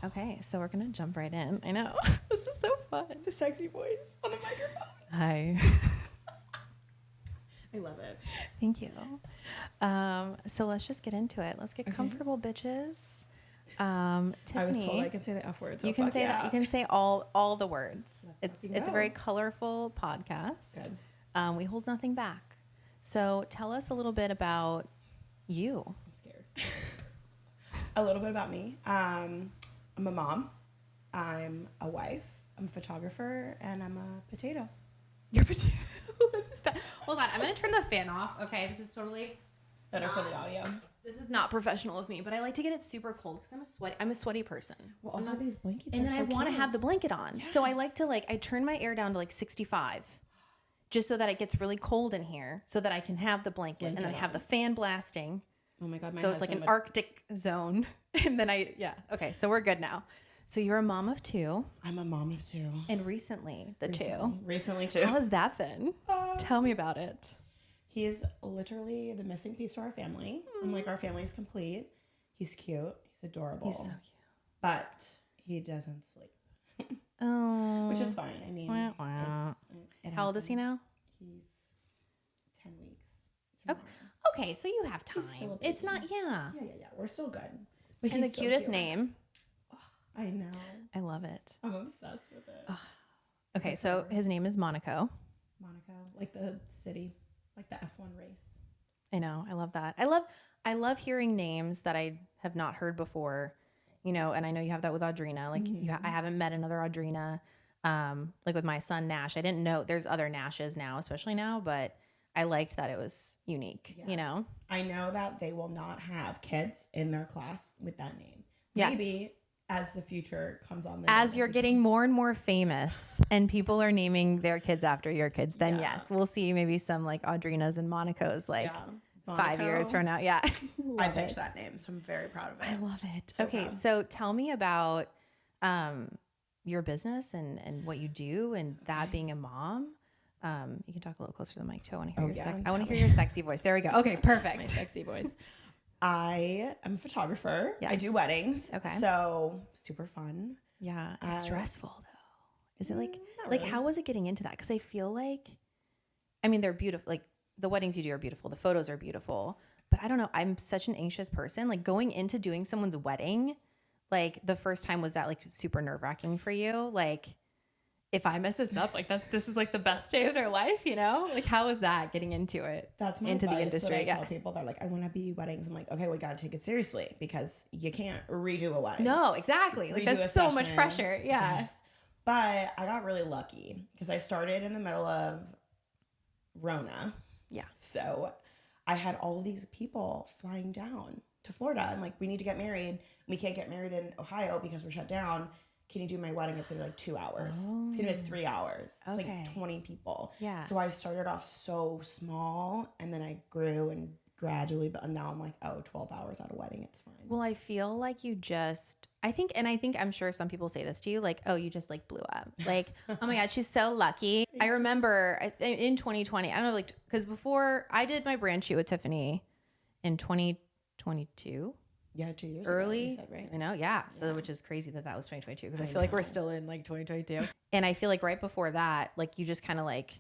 Okay, so we're going to jump right in. I know. This is so fun. The sexy voice on the microphone. Hi. I love it. Thank you. So let's just get into it. Let's get comfortable, bitches. Tiffany, I was told I could say the F word. So you can say that. You can say all the words. Let's It's a very colorful podcast. Good. We hold nothing back. So tell us a little bit about you. I'm scared. A little bit about me. I'm a mom. I'm a wife. I'm a photographer, and I'm a potato. You're potato. What is that? Hold on, I'm gonna turn the fan off. Okay, this is totally Better for the audio. This is not professional of me, but I like to get it super cold because I'm a sweaty person. Well, also these blankets and are then so I want to cute. have the blanket on. Yes. So I like to I turn my air down to 65 just so that it gets really cold in here so that I can have the blanket and then I have the fan blasting. Oh my God. So it's like an Arctic zone. And then okay, so we're good now. So you're a mom of two. I'm a mom of two. And recently, Recently too. How has that been? Tell me about it. He is literally the missing piece to our family. I'm like, our family is complete. He's cute. He's adorable. He's so cute. But he doesn't sleep. Oh. Which is fine. I mean, How old is he now? He's 10 weeks. Okay, so you have time. still a baby. It's not, yeah. Yeah. We're still good. But And the he's so cutest cute. name. I know. I love it. I'm obsessed with it. Okay, so his name is Monaco. Monaco, like the city, like the F1 race. I know. I love that. I love hearing names that I have not heard before, and I know you have that with Audrina. Like I haven't met another Audrina. Like with my son Nash, I didn't know there's other Nashes now, especially now, but I liked that it was unique, Yes. I know that they will not have kids in their class with that name. Yes. Maybe as the future comes on. As you're getting more and more famous and people are naming their kids after your kids, then yes, we'll see maybe some like Audrinas and Monacos 5 years from now. Yeah. I picked that name, so I'm very proud of it. I love it. So tell me about your business and what you do and that being a mom. You can talk a little closer to the mic too. I want to hear I want to hear your sexy voice. There we go. Okay, perfect. My sexy voice. I am a photographer. Yes. I do weddings. Okay. So super fun. Yeah. It's stressful though. Is it not like really. how was it getting into that? Because I feel like, I mean, they're beautiful. Like the weddings you do are beautiful. The photos are beautiful. But I don't know. I'm such an anxious person. Like going into doing someone's wedding, like the first time was that like super nerve wracking for you? Like if I mess this up, like this is like the best day of their life, Like how was that getting into it? That's my into the advice industry. that I tell people that I want to be weddings. I'm like, okay, we got to take it seriously because you can't redo a wedding. No, exactly. Like Redo that's a so much session. pressure. Yeah. Yes. But I got really lucky because I started in the middle of Rona. Yeah. So I had all of these people flying down to Florida and like, we need to get married. We can't get married in Ohio because we're shut down. Can you do my wedding? It's gonna be like 2 hours. It's gonna be like 3 hours. It's like 20 people. Yeah. So I started off so small and then I grew and gradually, but now I'm like, 12 hours at a wedding. It's fine. Well, I feel like I'm sure some people say this to you, like, oh, you just like blew up. Like, oh my God, she's so lucky. I remember in 2020, I don't know, like, because before I did my brand shoot with Tiffany in 2022. Yeah, 2 years Early, ago, you said, right? I know, yeah. So which is crazy that was 2022 because I feel like we're still in like 2022. And I feel like right before that, like you just kind of like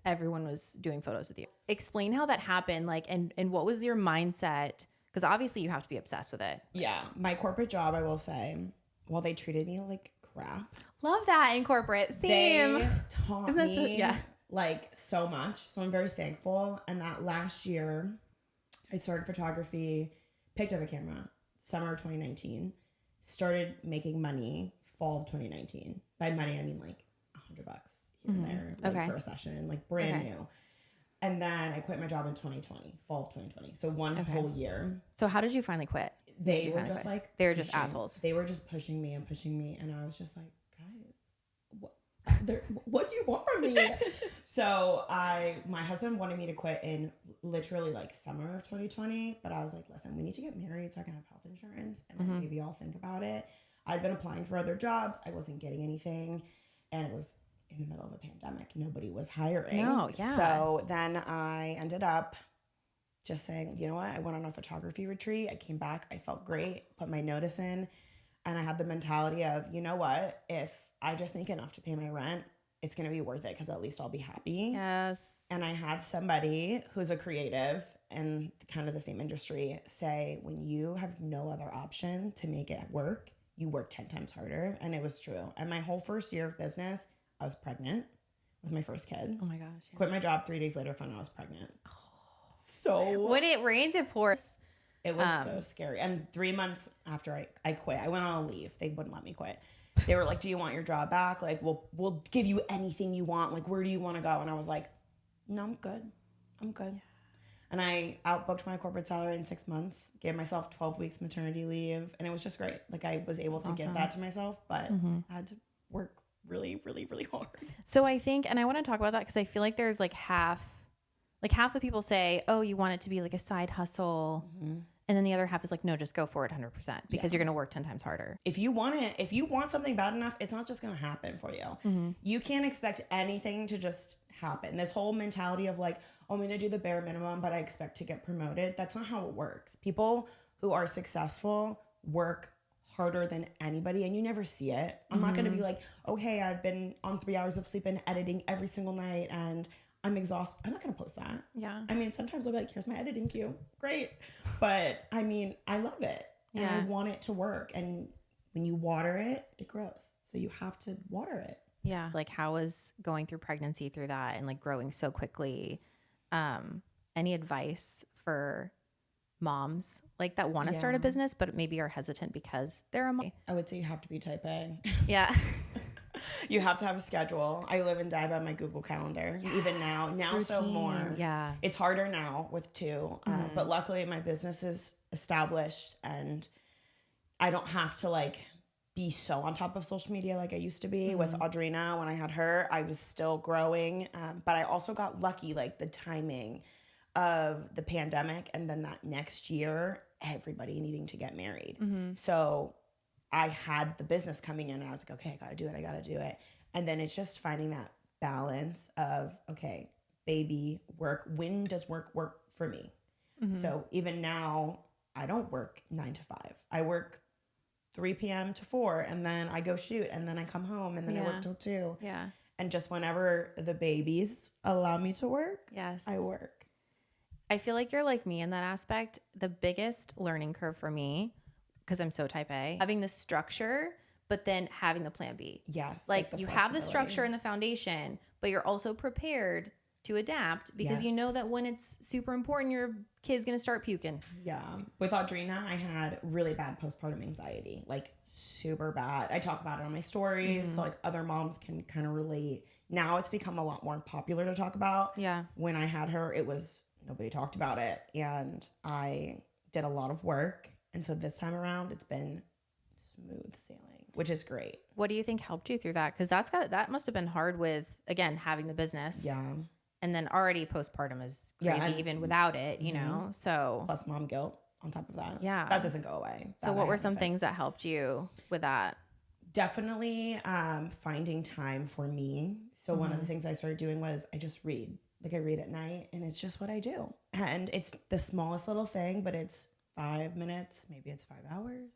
everyone was doing photos with you. Explain how that happened, like, and what was your mindset? Because obviously you have to be obsessed with it. Yeah, my corporate job, I will say, well, they treated me like crap. Love that in corporate. Same. They taught me like so much. So I'm very thankful. And that last year, I started photography, picked up a camera, summer of 2019, started making money fall of 2019. By money, I mean like $100 here and there, like for a session, like brand new. And then I quit my job in 2020, fall of 2020. So one whole year. So how did you finally quit? They were just like, they were just assholes. They were just pushing me. And I was just like, guys, what do you want from me? So my husband wanted me to quit in literally like summer of 2020. But I was like, listen, we need to get married so I can have health insurance. And then maybe I'll think about it. I'd been applying for other jobs. I wasn't getting anything. And it was in the middle of a pandemic. Nobody was hiring. No, yeah. So then I ended up just saying, you know what? I went on a photography retreat. I came back. I felt great. Put my notice in. And I had the mentality of, you know what? If I just make enough to pay my rent, it's going to be worth it because at least I'll be happy. Yes. And I had somebody who's a creative in kind of the same industry say, when you have no other option to make it work, you work 10 times harder. And it was true. And my whole first year of business, I was pregnant with my first kid. Oh my gosh. Yeah. Quit my job 3 days later, found out I was pregnant. So when it rains, it pours. It was so scary. And 3 months after I quit, I went on a leave. They wouldn't let me quit. They were like, do you want your job back? Like, we'll give you anything you want. Like, where do you want to go? And I was like, no, I'm good. I'm good. And I outbooked my corporate salary in 6 months, gave myself 12 weeks maternity leave. And it was just great. Like, I was able to give that to myself, but I had to work really, really, really hard. So I think, and I want to talk about that because I feel like there's like half the people say, oh, you want it to be like a side hustle. And then the other half is like, no, just go for it 100% because you're going to work 10 times harder. If you want something bad enough, it's not just going to happen for you. You can't expect anything to just happen. This whole mentality of like, oh, I'm going to do the bare minimum, but I expect to get promoted. That's not how it works. People who are successful work harder than anybody and you never see it. I'm not going to be like, oh, hey, I've been on 3 hours of sleep and editing every single night and I'm exhausted. I'm not going to post that. Yeah. I mean, sometimes I'll be like, here's my editing queue. Great. But I mean, I love it. And I want it to work. And when you water it, it grows. So you have to water it. Yeah. Like how was going through pregnancy through that and like growing so quickly? Any advice for moms like that want to start a business, but maybe are hesitant because they're a mom? I would say you have to be type A. Yeah. You have to have a schedule. I live and die by my Google Calendar. Even now routine. So more. Yeah. It's harder now with two. But luckily my business is established and I don't have to like be so on top of social media like I used to be. With Audrina, when I had her, I was still growing. But I also got lucky, like the timing of the pandemic and then that next year, everybody needing to get married. So I had the business coming in and I was like, okay, I got to do it. And then it's just finding that balance of, okay, baby, work. When does work for me? So even now, I don't work 9 to 5. I work 3 p.m. to 4 and then I go shoot and then I come home and then I work till 2. Yeah. And just whenever the babies allow me to work, I work. I feel like you're like me in that aspect. The biggest learning curve for me, because I'm so type A, having the structure, but then having the plan B. Yes. Like you have the structure and the foundation, but you're also prepared to adapt because you know that when it's super important, your kid's going to start puking. Yeah. With Audrina, I had really bad postpartum anxiety, like super bad. I talk about it on my stories, so like other moms can kind of relate. Now it's become a lot more popular to talk about. Yeah. When I had her, nobody talked about it. And I did a lot of work. And so this time around, it's been smooth sailing, which is great. What do you think helped you through that? Because that must have been hard with, again, having the business. Yeah. And then already postpartum is crazy even without it, you know? So plus mom guilt on top of that. Yeah. That doesn't go away. So what were some things that helped you with that? Definitely finding time for me. So one of the things I started doing was I just read. Like I read at night and it's just what I do. And it's the smallest little thing, but it's 5 minutes, maybe it's 5 hours.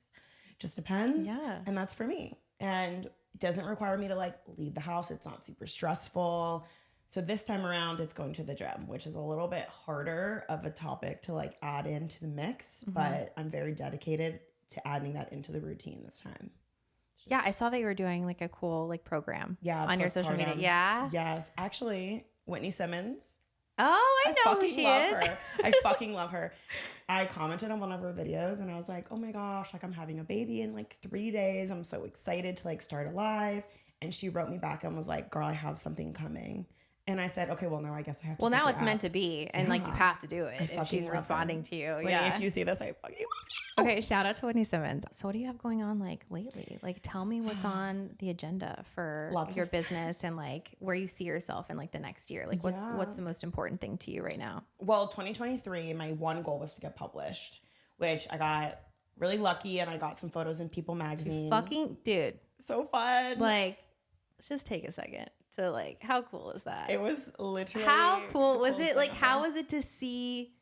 Just depends. Yeah. And that's for me. And it doesn't require me to like leave the house. It's not super stressful. So this time around, it's going to the gym, which is a little bit harder of a topic to like add into the mix, but I'm very dedicated to adding that into the routine this time. Yeah, I saw that you were doing like a cool like program on your social media. postpartum. Yeah. Yes. Actually, Whitney Simmons. Oh, I know who she is. Her. I fucking love her. I commented on one of her videos and I was like, oh my gosh, like I'm having a baby in like 3 days. I'm so excited to like start a live. And she wrote me back and was like, girl, I have something coming. And I said, okay, well, now I guess I have to. Well, now it's meant to be. And like you have to do it. And she's responding to you. Like, if you see this, I fucking love you. Okay, shout out to Whitney Simmons. So what do you have going on like lately? Like tell me what's on the agenda for your business and like where you see yourself in like the next year. Like what's the most important thing to you right now? Well, 2023, my one goal was to get published, which I got really lucky and I got some photos in People magazine. Fucking dude. So fun. Like, just take a second to like, how cool is that? It was literally. How cool was it? Like, how was it to see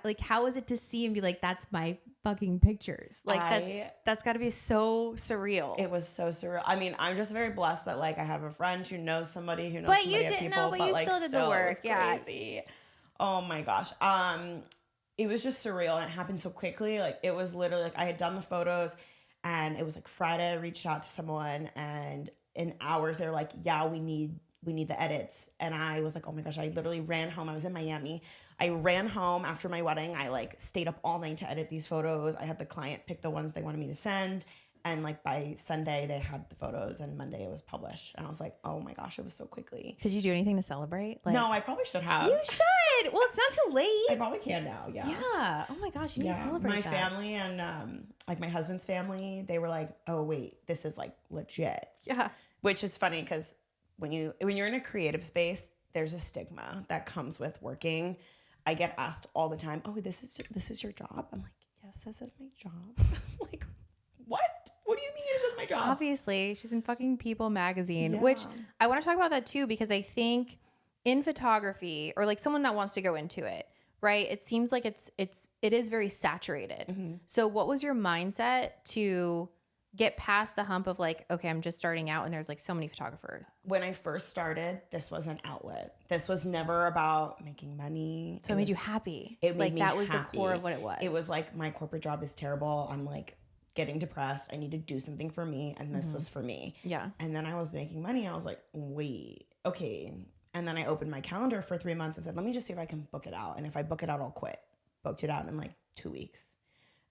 like how is it to see and be like, that's my fucking pictures? Like that's got to be so surreal. It was so surreal. I mean, I'm just very blessed that like I have a friend who knows somebody who knows but somebody you at didn't people, know, but you like, still did the work. It was crazy. Oh my gosh. It was just surreal and it happened so quickly. Like it was literally like I had done the photos and it was like Friday I reached out to someone and in hours they're like, yeah, we need the edits. And I was like, oh my gosh, I literally ran home. I was in Miami. I ran home after my wedding. I like stayed up all night to edit these photos. I had the client pick the ones they wanted me to send. And like by Sunday they had the photos and Monday it was published. And I was like, oh my gosh, it was so quickly. Did you do anything to celebrate? Like, no, I probably should have. You should. Well, it's not too late. I probably can now. Yeah. Yeah. Oh my gosh, you need to celebrate my that. family and like my husband's family, they were like, oh wait, this is like legit. Yeah. Which is funny because when you're in a creative space, there's a stigma that comes with working. I get asked all the time, oh, this is your job? I'm like, yes, this is my job. Like, what? What do you mean this is my job? Obviously, she's in fucking People magazine, Yeah. which I want to talk about that too, because I think in photography or like someone that wants to go into it, right? It seems like it is very saturated. Mm-hmm. So what was your mindset to get past the hump of like, okay, I'm just starting out and there's like so many photographers? When I first started, this was an outlet. This was never about making money. So it made you happy. It made like me that was happy. the core of what it was. It was like my corporate job is terrible. I'm like getting depressed. I need to do something for me. And this was for me. Yeah. And then I was making money. I was like, wait, okay. And then I opened my calendar for 3 months and said, let me just see if I can book it out. And if I book it out, I'll quit. Booked it out in like 2 weeks.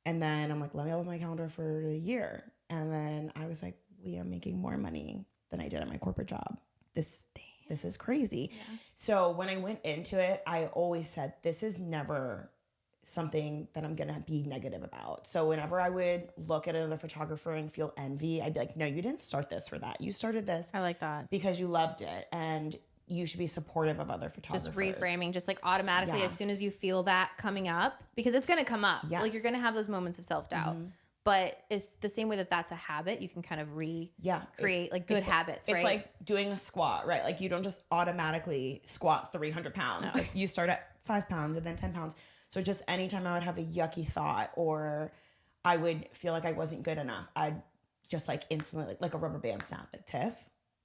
And then I'm like, let me open my calendar for a year. And then I was like, we are making more money than I did at my corporate job. This is crazy. Yeah. So when I went into it, I always said, this is never something that I'm going to be negative about. So whenever I would look at another photographer and feel envy, I'd be like, no, you didn't start this for that. You started this. I like that. Because you loved it. And you should be supportive of other photographers. Just reframing, just like automatically as soon as you feel that coming up, because it's going to come up. Yes. Like you're going to have those moments of self-doubt. Mm-hmm. But it's the same way that that's a habit. You can kind of create like good habits, right? It's like doing a squat, right? Like you don't just automatically squat 300 pounds. No. Like you start at 5 pounds and then 10 pounds. So just anytime I would have a yucky thought or I would feel like I wasn't good enough, I'd just like instantly, like a rubber band snap, like, Tiff,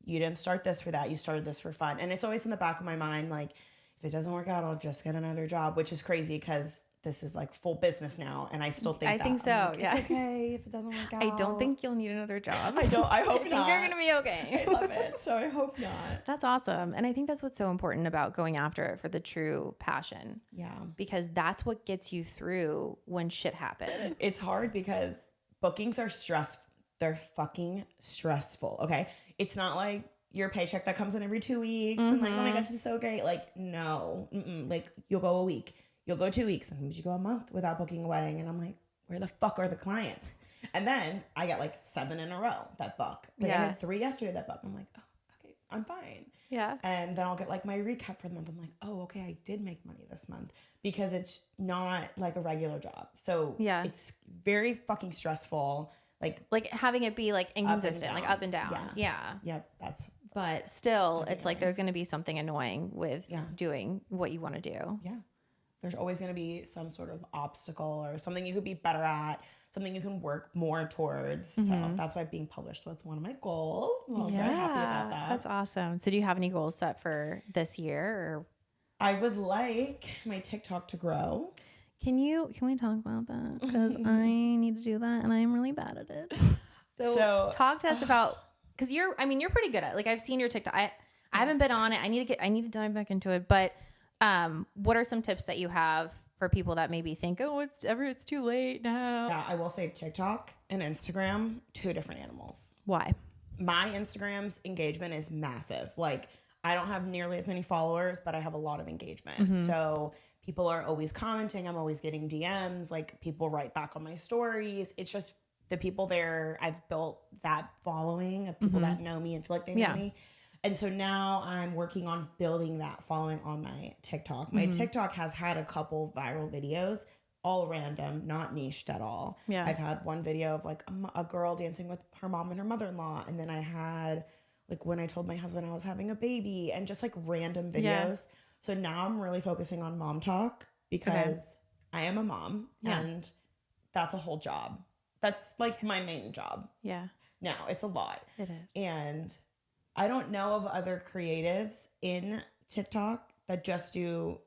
you didn't start this for that. You started this for fun. And it's always in the back of my mind, like, if it doesn't work out, I'll just get another job, which is crazy because this is like full business now. And I still think I think so. Like, yeah. It's okay if it doesn't work out. I don't think you'll need another job. I hope not. I think you're going to be okay. I love it. So I hope not. That's awesome. And I think that's what's so important about going after it for the true passion. Yeah. Because that's what gets you through when shit happens. It's hard because bookings are stressful. They're fucking stressful. Okay. It's not like your paycheck that comes in every 2 weeks and like, oh my gosh, this is so great. Like, no. Like, you'll go a week. You'll go 2 weeks. Sometimes you go a month without booking a wedding. And I'm like, where the fuck are the clients? And then I get like 7 in a row that book. Like I had 3 yesterday that book. I'm like, oh, okay, I'm fine. Yeah. And then I'll get like my recap for the month. I'm like, oh, okay, I did make money this month because it's not like a regular job. So it's very fucking stressful. Like having it be like inconsistent, like up and down. Yes. Yeah. Yep. But still, it's like there's going to be something annoying with doing what you want to do. Yeah. There's always going to be some sort of obstacle or something you could be better at, something you can work more towards. Mm-hmm. So that's why being published was one of my goals. I was very happy about that. That's awesome. So do you have any goals set for this year? Or? I would like my TikTok to grow. Can we talk about that? Because I need to do that and I'm really bad at it. So talk to us about, because you're pretty good at it. Like I've seen your TikTok. I haven't been on it. I need to dive back into it. But what are some tips that you have for people that maybe think, oh, it's too late now? Yeah, I will say TikTok and Instagram, 2 different animals. Why? My Instagram's engagement is massive. Like I don't have nearly as many followers, but I have a lot of engagement. Mm-hmm. So people are always commenting. I'm always getting DMs. Like people write back on my stories. It's just the people there. I've built that following of people that know me and feel like they know me. And so now I'm working on building that following on my TikTok. My TikTok has had a couple viral videos, all random, not niched at all. Yeah. I've had one video of like a girl dancing with her mom and her mother-in-law. And then I had like when I told my husband I was having a baby and just like random videos. Yeah. So now I'm really focusing on mom talk because I am a mom Yeah. and that's a whole job. That's like my main job. Yeah. Now it's a lot. It is. And I don't know of other creatives in TikTok that just do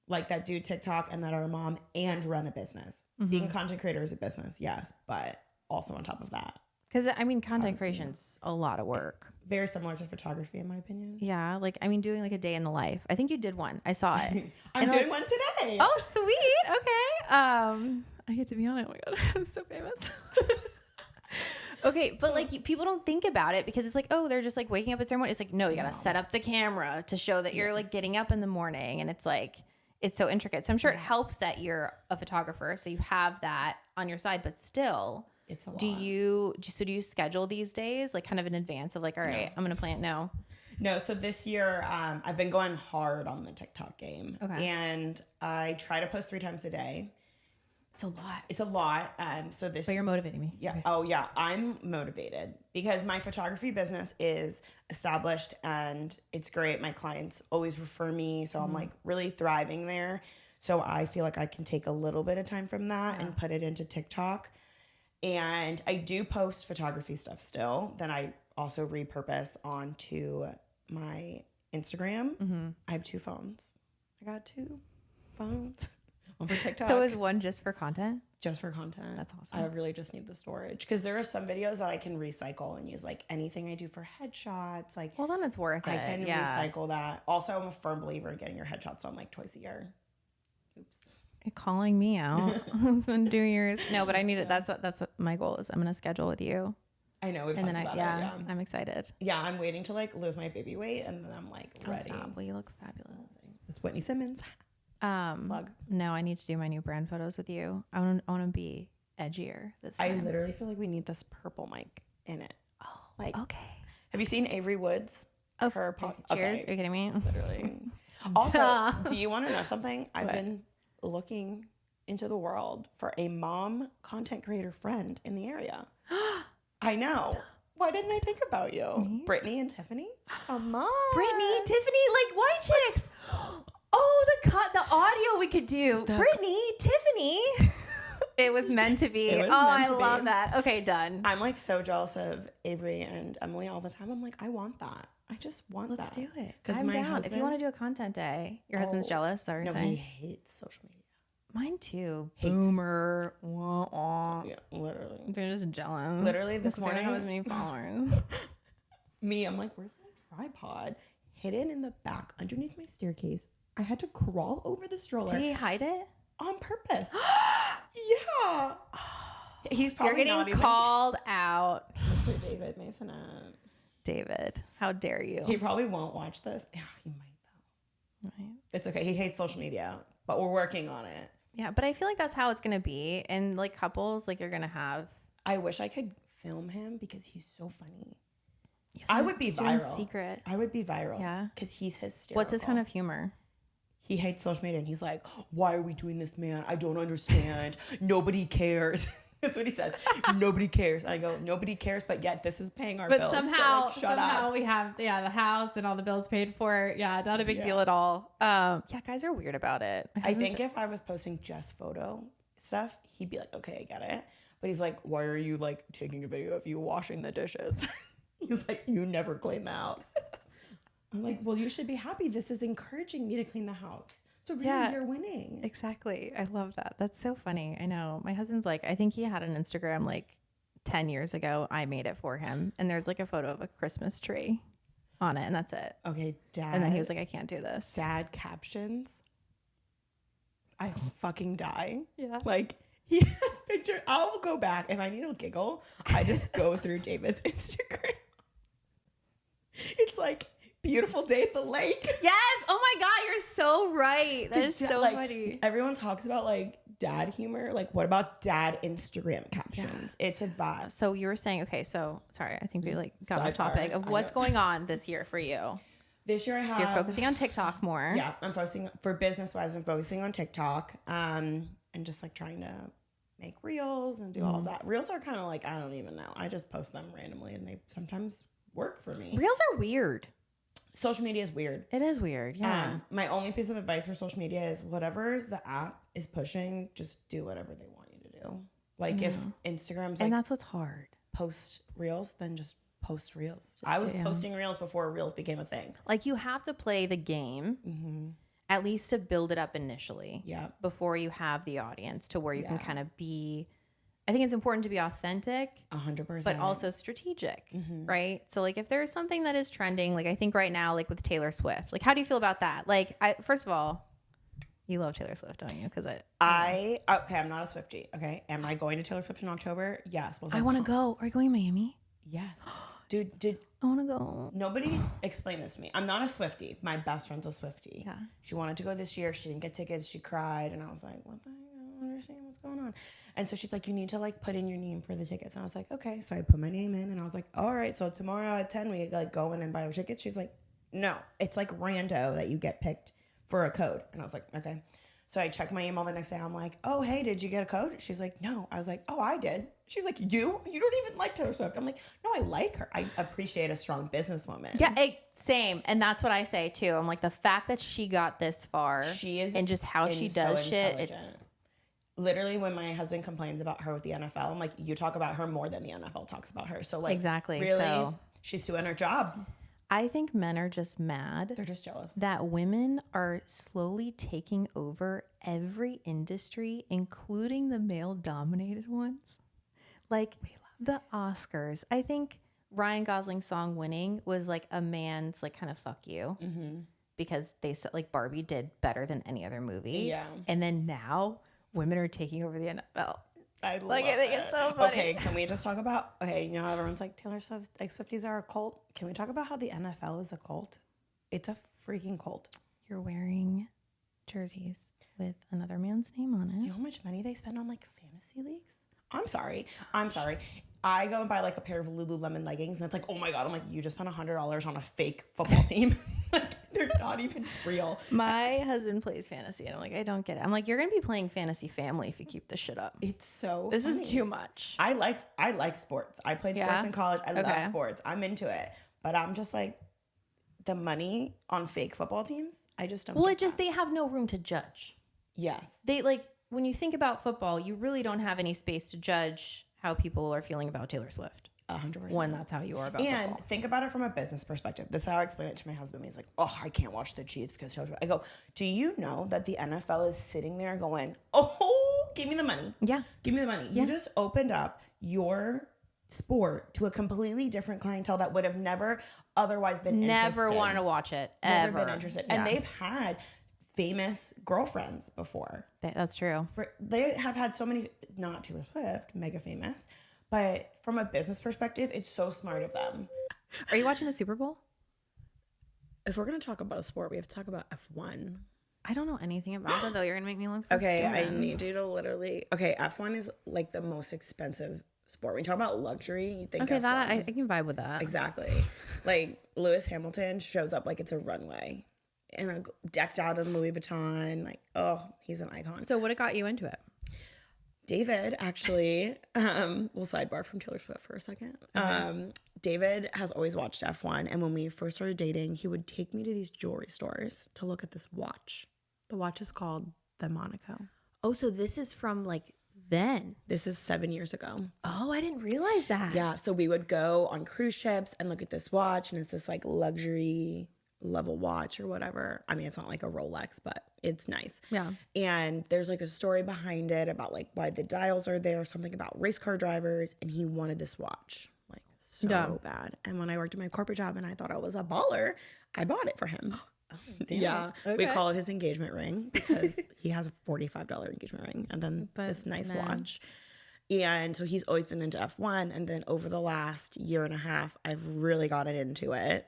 TikTok and that are a mom and run a business. Being a content creator is a business, yes, but also on top of that. Because, I mean, content creation's a lot of work. Very similar to photography, in my opinion. Yeah. Like, I mean, doing like a day in the life. I think you did one. I saw it. I'm doing one today. Oh, sweet. Okay. I get to be on it. Oh my God. I'm so famous. Okay. But like people don't think about it because it's like, oh, they're just like waking up at certain point. It's like, no, you got to set up the camera to show that you're like getting up in the morning. And it's like, it's so intricate. So I'm sure it helps that you're a photographer. So you have that on your side, but still. It's a lot. Do you schedule these days like kind of in advance of like, all right, I'm going to plan? No. So this year, I've been going hard on the TikTok game. Okay. And I try to post 3 times a day. It's a lot. But you're motivating me. Yeah. Okay. Oh yeah. I'm motivated because my photography business is established and it's great. My clients always refer me. So I'm like really thriving there. So I feel like I can take a little bit of time from that and put it into TikTok. And I do post photography stuff still. Then I also repurpose onto my Instagram. I have 2 phones. I got 2 phones. One for TikTok. So is one just for content? Just for content. That's awesome. I really just need the storage because there are some videos that I can recycle and use, like anything I do for headshots. Like, Well, then it's worth it. I can recycle that. Also, I'm a firm believer in getting your headshots done like twice a year. Oops. You're calling me out. It's been 2 years. No, but I need it. That's what my goal is. I'm gonna schedule with you. I know we've And talked then about it. Yeah. I'm excited. Yeah, I'm waiting to like lose my baby weight and then I'm like Oh, ready. stop. Well, you look fabulous. It's Whitney Simmons. Plug. No, I need to do my new brand photos with you. I want to be edgier this time. I literally feel like we need this purple mic in it. Oh, Like, okay. have you seen Avery Woods? Oh, her cheers. Okay. Are you kidding me? Literally. Also, do you want to know something? I've been looking into the world for a mom content creator friend in the area. I know. Why didn't I think about you? Me? Brittany and Tiffany? Come on. Brittany, Tiffany, like white chicks. Oh, the audio we could do. Brittany, Tiffany. It was meant to be. I love that. Okay, done. I'm like so jealous of Avery and Emily all the time. I'm like, I want that. I just want that. Let's do it. Because I'm my down. husband, If you want to do a content day, your husband's jealous. Is that what you're no, saying? he hates social media. Mine too. Hates. Boomer. Wah, wah. Yeah, literally. They're just jealous. Literally this Because I don't morning, have as many followers. me, I'm like, where's my tripod? Hidden in the back underneath my staircase. I had to crawl over the stroller. Did he hide it? On purpose. Yeah. He's probably You're not getting even called out. Mr. David Maysonet. David, how dare you? He probably won't watch this. Yeah, he might though. Right. It's okay. He hates social media, but we're working on it. Yeah, but I feel like that's how it's gonna be. And like couples, like you're gonna have. I wish I could film him because he's so funny. I would be Just do it in viral. secret. I would be viral. Yeah. Because he's hysterical. What's his kind of humor? He hates social media and he's like, why are we doing this, man? I don't understand. Nobody cares. That's what he says. Nobody cares. I go, nobody cares, but yet this is paying our bills. But So, somehow, like, shut up. we have the house and all the bills paid for. Yeah, not a big deal at all. Yeah, guys are weird about it. I think if I was posting just photo stuff, he'd be like, okay, I get it. But he's like, why are you like taking a video of you washing the dishes? He's like, you never clean the house. I'm like, well, you should be happy. This is encouraging me to clean the house. So really, you're winning. Exactly. I love that. That's so funny. I know. My husband's like, I think he had an Instagram like 10 years ago. I made it for him. And there's like a photo of a Christmas tree on it. And that's it. Okay, Dad. And then he was like, I can't do this. Dad captions. I fucking die. Yeah. Like, he has pictures. I'll go back. If I need a giggle, I just go through David's Instagram. It's like, beautiful day at the lake. Yes. Oh my God. You're so right. That is so like, funny. Everyone talks about like dad humor. Like, what about dad Instagram captions? It's a vibe. So you were saying, okay, so sorry, I think we like got off Sidebar. topic of what's going on this year for you. This year I have. So you're focusing on TikTok more. Yeah, I'm focusing for business wise. I'm focusing on TikTok, and just like trying to make reels and do all of that. Reels are kind of like, I don't even know. I just post them randomly, and they sometimes work for me. Reels are weird. social media is weird. It is weird. Yeah. My only piece of advice for social media is whatever the app is pushing, just do whatever they want you to do. Like if Instagram's and that's what's hard. Post reels, then just post reels. I was posting reels before reels became a thing. Like you have to play the game at least to build it up initially. Yeah. Before you have the audience to where you can kind of be. I think it's important to be authentic, 100%, but also strategic, right? So like if there's something that is trending, like I think right now, like with Taylor Swift, like how do you feel about that? Like first of all, you love Taylor Swift, don't you? Because okay, I'm not a Swiftie. Okay, am I going to Taylor Swift in October? Yes. I want to go. Are you going to Miami? Yes. Dude, I want to go. Nobody explained this to me. I'm not a Swiftie. My best friend's a Swiftie. Yeah. She wanted to go this year. She didn't get tickets. She cried, and I was like, what the heck? I don't understand what's going on. And so she's like, you need to like put in your name for the tickets. And I was like, okay. So I put my name in, and I was like, all right. So tomorrow at 10, we like go in and buy our tickets. She's like, no, it's like rando that you get picked for a code. And I was like, okay. So I checked my email the next day. I'm like, oh, hey, did you get a code? She's like, no. I was like, oh, I did. She's like, you don't even like Taylor Swift. I'm like, no, I like her. I appreciate a strong businesswoman. Yeah, same. And that's what I say too. I'm like, the fact that she got this far, she is, and just how she does shit. It's literally when my husband complains about her with the NFL, I'm like, you talk about her more than the NFL talks about her. So like, exactly. Really, so she's doing her job. I think men are just mad. They're just jealous that women are slowly taking over every industry, including the male-dominated ones. Like the Oscars. I think Ryan Gosling's song "Winning" was like a man's like kind of fuck you, because they said like Barbie did better than any other movie. Yeah, and then now women are taking over the NFL. I think it's so funny. Okay, can we just talk about, you know how everyone's like, Taylor Swift, Swifties are a cult? Can we talk about how the NFL is a cult? It's a freaking cult. You're wearing jerseys with another man's name on it. You know how much money they spend on like fantasy leagues? I'm sorry. I go and buy like a pair of Lululemon leggings, and it's like, oh my God. I'm like, you just spent $100 on a fake football team. Like, they're not even real. My husband plays fantasy, and I'm like, I don't get it. I'm like, you're gonna be playing Fantasy Family if you keep this shit up. It's so This funny. is too much. I like sports. I played sports in college. I love sports. I'm into it. But I'm just like, the money on fake football teams, I just don't. Well, they have no room to judge. Yes. They like, when you think about football, you really don't have any space to judge how people are feeling about Taylor Swift. 100%. When that's how you are about and football. Think about it from a business perspective. This is how I explain it to my husband. He's like, oh, I can't watch the Chiefs because I go, do you know that the NFL is sitting there going, oh, give me the money. Yeah. Give me the money. Yeah. You just opened up your sport to a completely different clientele that would have never otherwise been interested. Never wanted to watch it. Never been interested. Yeah. And they've had famous girlfriends before. That's true. They have had so many, not Taylor Swift, mega famous, but from a business perspective, it's so smart of them. Are you watching the Super Bowl? If we're going to talk about a sport, we have to talk about F1. I don't know anything about it, though. You're going to make me look so Okay, stupid. I need you to literally... Okay, F1 is like the most expensive sport. When you talk about luxury, you think okay, F1. that I can vibe with that. Exactly. Like, Lewis Hamilton shows up like it's a runway. And decked out in Louis Vuitton. Like, oh, he's an icon. So what got you into it? David, actually, we'll sidebar from Taylor Swift for a second. David has always watched F1. And when we first started dating, he would take me to these jewelry stores to look at this watch. The watch is called the Monaco. Oh, so this is from like then? This is 7 years ago. Oh, I didn't realize that. Yeah. So we would go on cruise ships and look at this watch. And it's this like luxury level watch or whatever. I mean, it's not like a Rolex, but it's nice. Yeah. And there's like a story behind it about like why the dials are there, something about race car drivers, and he wanted this watch like so bad. And when I worked at my corporate job and I thought I was a baller, I bought it for him. Oh, damn. Yeah. Okay. We call it his engagement ring because he has a $45 engagement ring and then this nice watch. And so he's always been into F1. And then over the last year and a half, I've really gotten into it.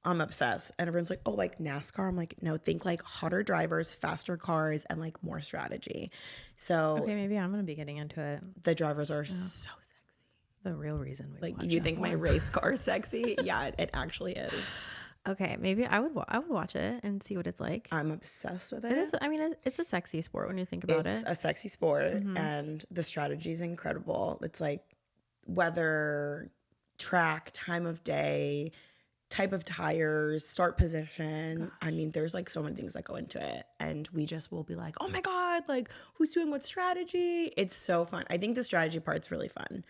I'm obsessed. And everyone's like, oh, like NASCAR? I'm like, no, think like hotter drivers, faster cars, and like more strategy. So okay, maybe I'm going to be getting into it. The drivers are so sexy. The real reason we like, you think my race car is sexy? Yeah, it actually is. Okay, maybe I would watch it and see what it's like. I'm obsessed with it. It is. I mean, it's a sexy sport when you think about it. It's a sexy sport, and the strategy is incredible. It's like weather, track, time of day, type of tires, start position. I mean, there's like so many things that go into it. And we just will be like, oh my God, like who's doing what strategy? It's so fun. I think the strategy part's really fun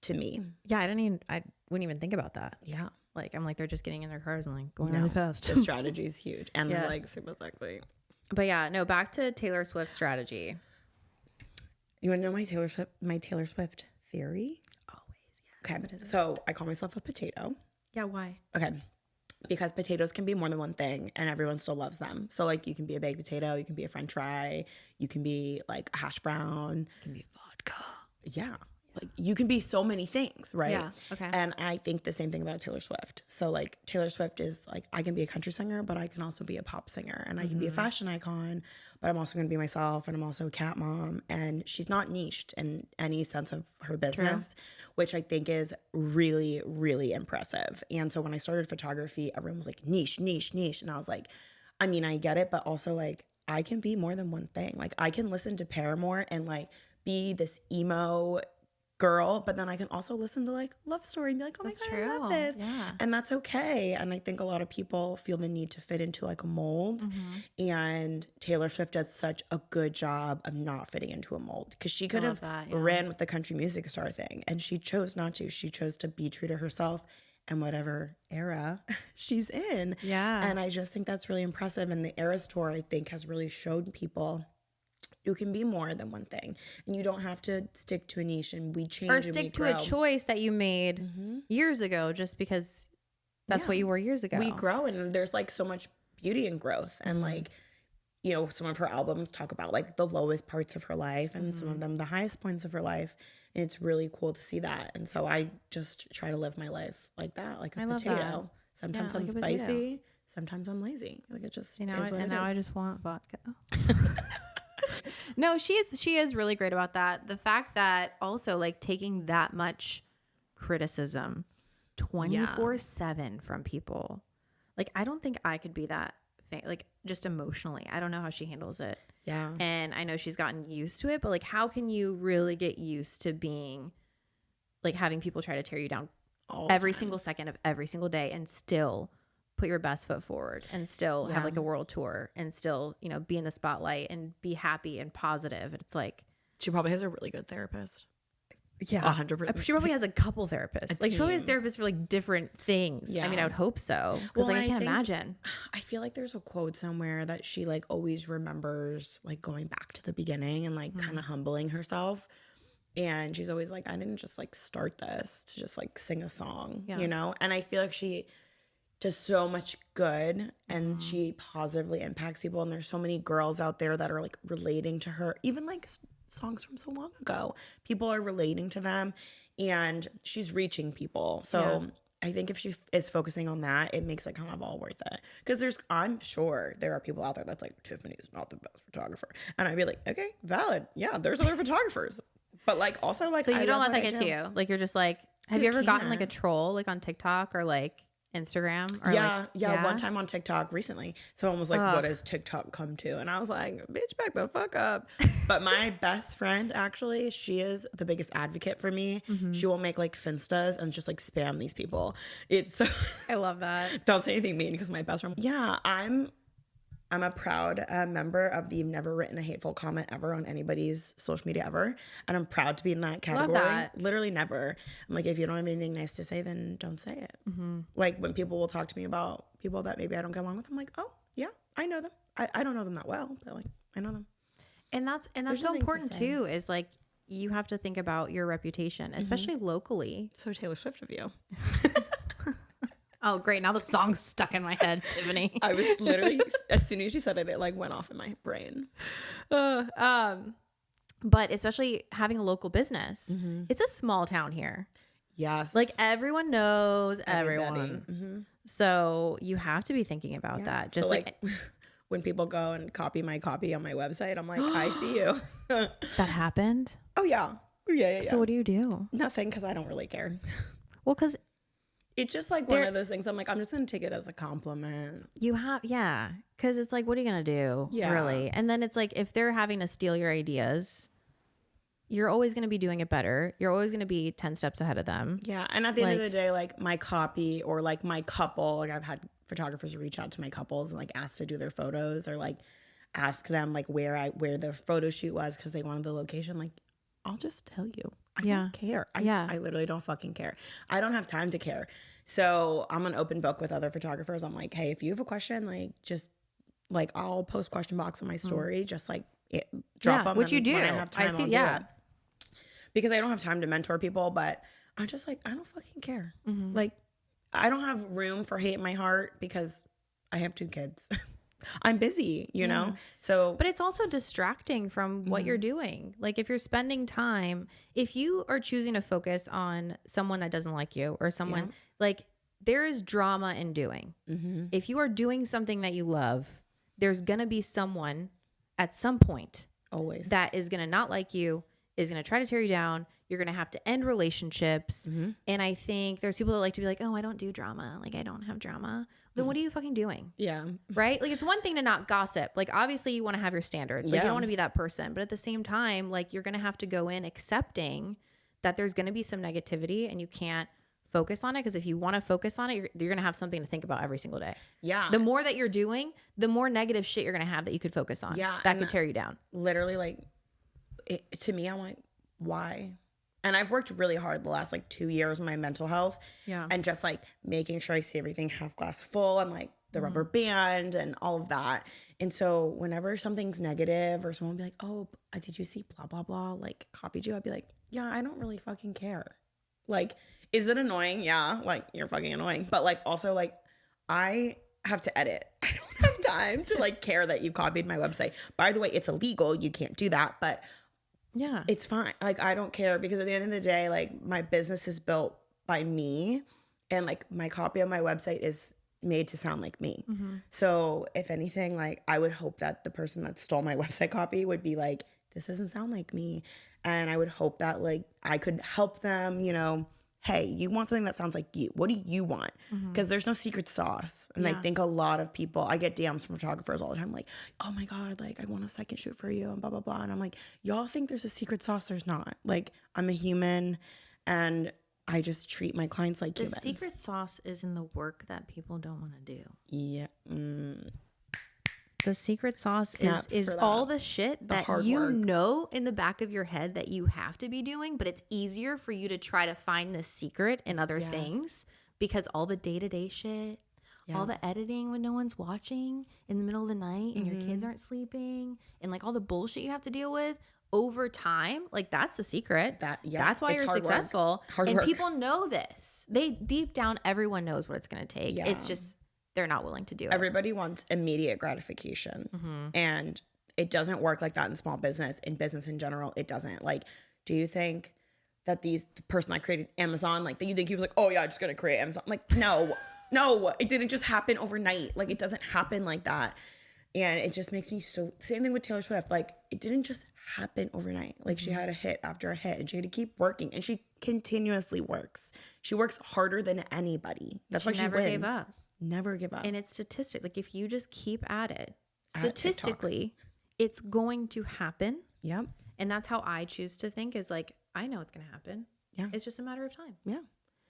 to me. Yeah, I wouldn't even think about that. Yeah. Like, I'm like, they're just getting in their cars and like going really fast. The strategy is huge and like super sexy. But yeah, no, back to Taylor Swift strategy. You want to know my Taylor Swift theory? Always, yeah. Okay, so I call myself a potato. Yeah, why? Okay, because potatoes can be more than one thing and everyone still loves them. So like you can be a baked potato, you can be a french fry, you can be like a hash brown. It can be vodka. Yeah. Like you can be so many things, right? Yeah, okay. And I think the same thing about Taylor Swift. So like Taylor Swift is like, I can be a country singer, but I can also be a pop singer. And I can be a fashion icon, but I'm also going to be myself. And I'm also a cat mom. And she's not niched in any sense of her business, which I think is really, really impressive. And so when I started photography, everyone was like, niche, niche, niche. And I was like, I mean, I get it, but also like, I can be more than one thing. Like I can listen to Paramore and like be this emo girl, but then I can also listen to like Love Story and be like, oh my God, I love this. Yeah. And that's okay. And I think a lot of people feel the need to fit into like a mold. And Taylor Swift does such a good job of not fitting into a mold because she could have ran with the country music star thing and she chose not to. She chose to be true to herself and whatever era she's in. Yeah. And I just think that's really impressive. And the Eras Tour, I think, has really showed people you can be more than one thing and you don't have to stick to a niche and we change or and stick we to grow. a choice that you made years ago just because that's what you were years ago. We grow and there's like so much beauty in growth and like, you know, some of her albums talk about like the lowest parts of her life and some of them the highest points of her life. And it's really cool to see that. And so I just try to live my life like that, like a potato. Sometimes I'm spicy, sometimes I'm lazy. Like it just you know, is what and it now is. I just want vodka. No, she is really great about that. The fact that also like taking that much criticism 24/7 from people. Like I don't think I could be that like just emotionally. I don't know how she handles it. Yeah. And I know she's gotten used to it, but like how can you really get used to being like having people try to tear you down every single second of every single day and still put your best foot forward and still have like a world tour and still, you know, be in the spotlight and be happy and positive. It's like she probably has a really good therapist. Yeah, 100%. She probably has a couple therapists. Like she probably has therapists for like different things. Yeah. I mean, I would hope so because like I can't imagine. I feel like there's a quote somewhere that she like always remembers like going back to the beginning and like kind of humbling herself. And she's always like, I didn't just like start this to just like sing a song, you know? And I feel like she does so much good and she positively impacts people. And there's so many girls out there that are like relating to her, even like songs from so long ago. People are relating to them and she's reaching people. So I think if she is focusing on that, it makes it kind of all worth it. Because I'm sure there are people out there that's like, Tiffany is not the best photographer. And I'd be like, okay, valid. Yeah, there's other photographers. But like also like, so you don't let that get to you. Like you're just like, have you ever gotten like a troll like on TikTok or like Instagram? Or one time on TikTok recently, someone was like, what does TikTok come to? And I was like, bitch, back the fuck up. But my best friend, actually, she is the biggest advocate for me. She will make like Finstas and just like spam these people. It's I love that. Don't say anything mean because my best friend. Yeah, I'm a proud member of the never written a hateful comment ever on anybody's social media ever. And I'm proud to be in that category. Love that. Literally never. I'm like, if you don't have anything nice to say, then don't say it. Like when people will talk to me about people that maybe I don't get along with, I'm like, oh, yeah, I know them. I don't know them that well, but like, I know them. And that's so important too, is like, you have to think about your reputation, especially locally. So Taylor Swift of you. Oh, great. Now the song's stuck in my head, Tiffany. I was literally, as soon as you said it, it like went off in my brain. But especially having a local business, it's a small town here. Yes. Like everyone knows Everybody. everyone. So you have to be thinking about that. Just so like when people go and copy my copy on my website, I'm like, I see you. That happened? Oh, yeah. Yeah. So what do you do? Nothing, because I don't really care. Well, because it's just like one of those things. I'm like, I'm just going to take it as a compliment. you have, because it's like, what are you going to do? Yeah. Really? And then it's like, if they're having to steal your ideas, you're always going to be doing it better. You're always going to be 10 steps ahead of them. Yeah. And at the end of the day, like my copy or like my couple, like I've had photographers reach out to my couples and like ask to do their photos or like ask them like where the photo shoot was because they wanted the location. Like, I'll just tell you. I don't care. I literally don't fucking care. I don't have time to care. So I'm an open book with other photographers. I'm like, hey, if you have a question, like just like I'll post question box on my story. Just like drop them. Which you do. When I have time, I see. I'll do it. Because I don't have time to mentor people, but I'm just like, I don't fucking care. Like, I don't have room for hate in my heart because I have 2 kids. I'm busy, you know? So, but it's also distracting from what you're doing. Like if you're spending time, if you are choosing to focus on someone that doesn't like you or someone like there is drama in doing. If you are doing something that you love, there's going to be someone at some point always that is going to not like you, is going to try to tear you down. You're going to have to end relationships. And I think there's people that like to be like, oh, I don't do drama. Like I don't have drama. Then what are you fucking doing? Yeah. Right? Like it's one thing to not gossip. Like obviously you want to have your standards. Like you don't want to be that person. But at the same time, like you're going to have to go in accepting that there's going to be some negativity and you can't focus on it. Because if you want to focus on it, you're going to have something to think about every single day. Yeah. The more that you're doing, the more negative shit you're going to have that you could focus on. Yeah. That could tear you down. Literally like to me, I'm like, why? And I've worked really hard the last like 2 years on my mental health. Yeah. And just like making sure I see everything half glass full and like the rubber band and all of that. And so whenever something's negative or someone will be like, oh, did you see blah, blah, blah, like copied you? I'd be like, yeah, I don't really fucking care. Like, is it annoying? Yeah. Like you're fucking annoying. But like also like I have to edit. I don't have time to like care that you copied my website. By the way, it's illegal. You can't do that. But yeah, it's fine. Like, I don't care because at the end of the day, like my business is built by me and like my copy on my website is made to sound like me. So if anything, like I would hope that the person that stole my website copy would be like, this doesn't sound like me. And I would hope that like I could help them, you know, hey, you want something that sounds like you. What do you want? Because there's no secret sauce. And I think a lot of people, I get DMs from photographers all the time like, oh my God, like I want a second shoot for you and blah, blah, blah. And I'm like, y'all think there's a secret sauce? There's not. Like I'm a human and I just treat my clients like humans. The secret sauce is in the work that people don't want to do. Yeah. The secret sauce Snaps is for that. all the shit that you work. know in the back of your head that you have to be doing, but it's easier for you to try to find the secret in other things because all the day-to-day shit, all the editing when no one's watching in the middle of the night and your kids aren't sleeping and like all the bullshit you have to deal with over time, like that's the secret. That's why you're successful. And people know this. They deep down, everyone knows what it's going to take. It's just they're not willing to do it. Everybody wants immediate gratification. And it doesn't work like that in small business. In business in general, it doesn't. Like, do you think that the person that created Amazon, like, you think he was like, oh yeah, I'm just going to create Amazon? Like, no, it didn't just happen overnight. Like, it doesn't happen like that. And it just makes me so, same thing with Taylor Swift. Like, it didn't just happen overnight. Like, she had a hit after a hit and she had to keep working and she continuously works. She works harder than anybody. That's why she never wins. gave up. Never give up. And it's statistic. Like if you just keep at it, statistically, it's going to happen. Yep. And that's how I choose to think is like, I know it's going to happen. Yeah. It's just a matter of time. Yeah.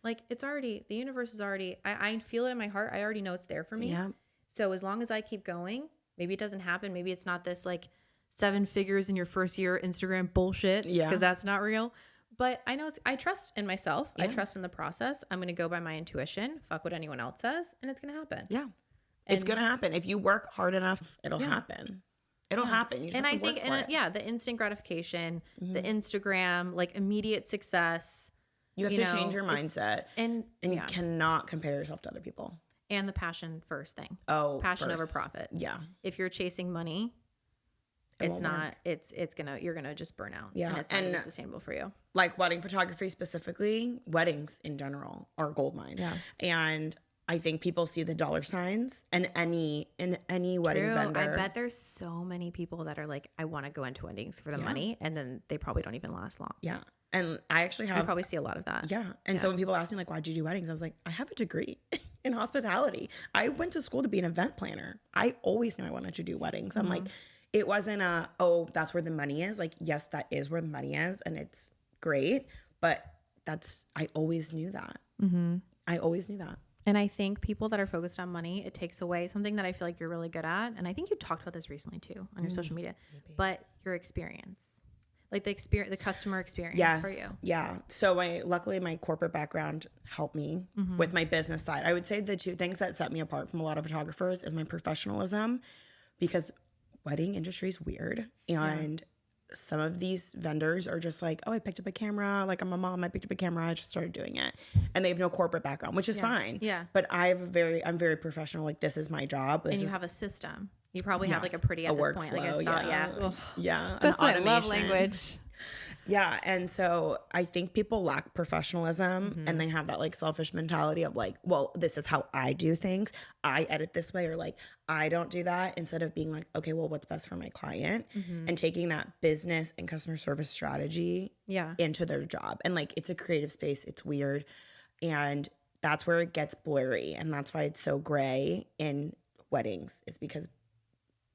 Like it's already, the universe is already, I feel it in my heart. I already know it's there for me. Yeah. So as long as I keep going, maybe it doesn't happen. Maybe it's not this like 7 figures in your first year Instagram bullshit. Yeah. Because that's not real. But I know I trust in myself. Yeah. I trust in the process. I'm going to go by my intuition. Fuck what anyone else says. And it's going to happen. Yeah. It's going to happen. If you work hard enough, it'll happen. It'll happen. You just have to work for it. The instant gratification, the Instagram, like immediate success. You have to change your mindset. And you yeah. cannot compare yourself to other people. And the passion first thing. Oh, passion over profit. Yeah. If you're chasing money, it's not, you're gonna just burn out. Yeah. And it's not really sustainable for you. Like wedding photography specifically, weddings in general are a gold mine. Yeah. And I think people see the dollar signs and any wedding vendor. I bet there's so many people that are like, I want to go into weddings for the money, and then they probably don't even last long. Yeah. And I actually have. You probably see a lot of that. Yeah. And so when people ask me like, why'd you do weddings? I was like, I have a degree in hospitality. I went to school to be an event planner. I always knew I wanted to do weddings. I'm like, it wasn't a, oh, that's where the money is. Like, yes, that is where the money is, and it's great, but I always knew that. I always knew that. And I think people that are focused on money, it takes away something that I feel like you're really good at. And I think you talked about this recently too on your social media, but your experience, like the customer experience for you. Yeah. So luckily my corporate background helped me with my business side. I would say the two things that set me apart from a lot of photographers is my professionalism, because wedding industry is weird, and some of these vendors are just like, oh, I picked up a camera. Like, I'm a mom. I picked up a camera. I just started doing it. And they have no corporate background, which is fine. Yeah. But I'm very professional. Like, this is my job. And you have a system. You probably have like a pretty at this workflow, point. Like I saw, yeah. That's an like love automation. language. Yeah. And so I think people lack professionalism, and they have that like selfish mentality of like, well, this is how I do things. I edit this way, or like, I don't do that, instead of being like, okay, well, what's best for my client, and taking that business and customer service strategy into their job. And like, it's a creative space. It's weird. And that's where it gets blurry. And that's why it's so gray in weddings. It's because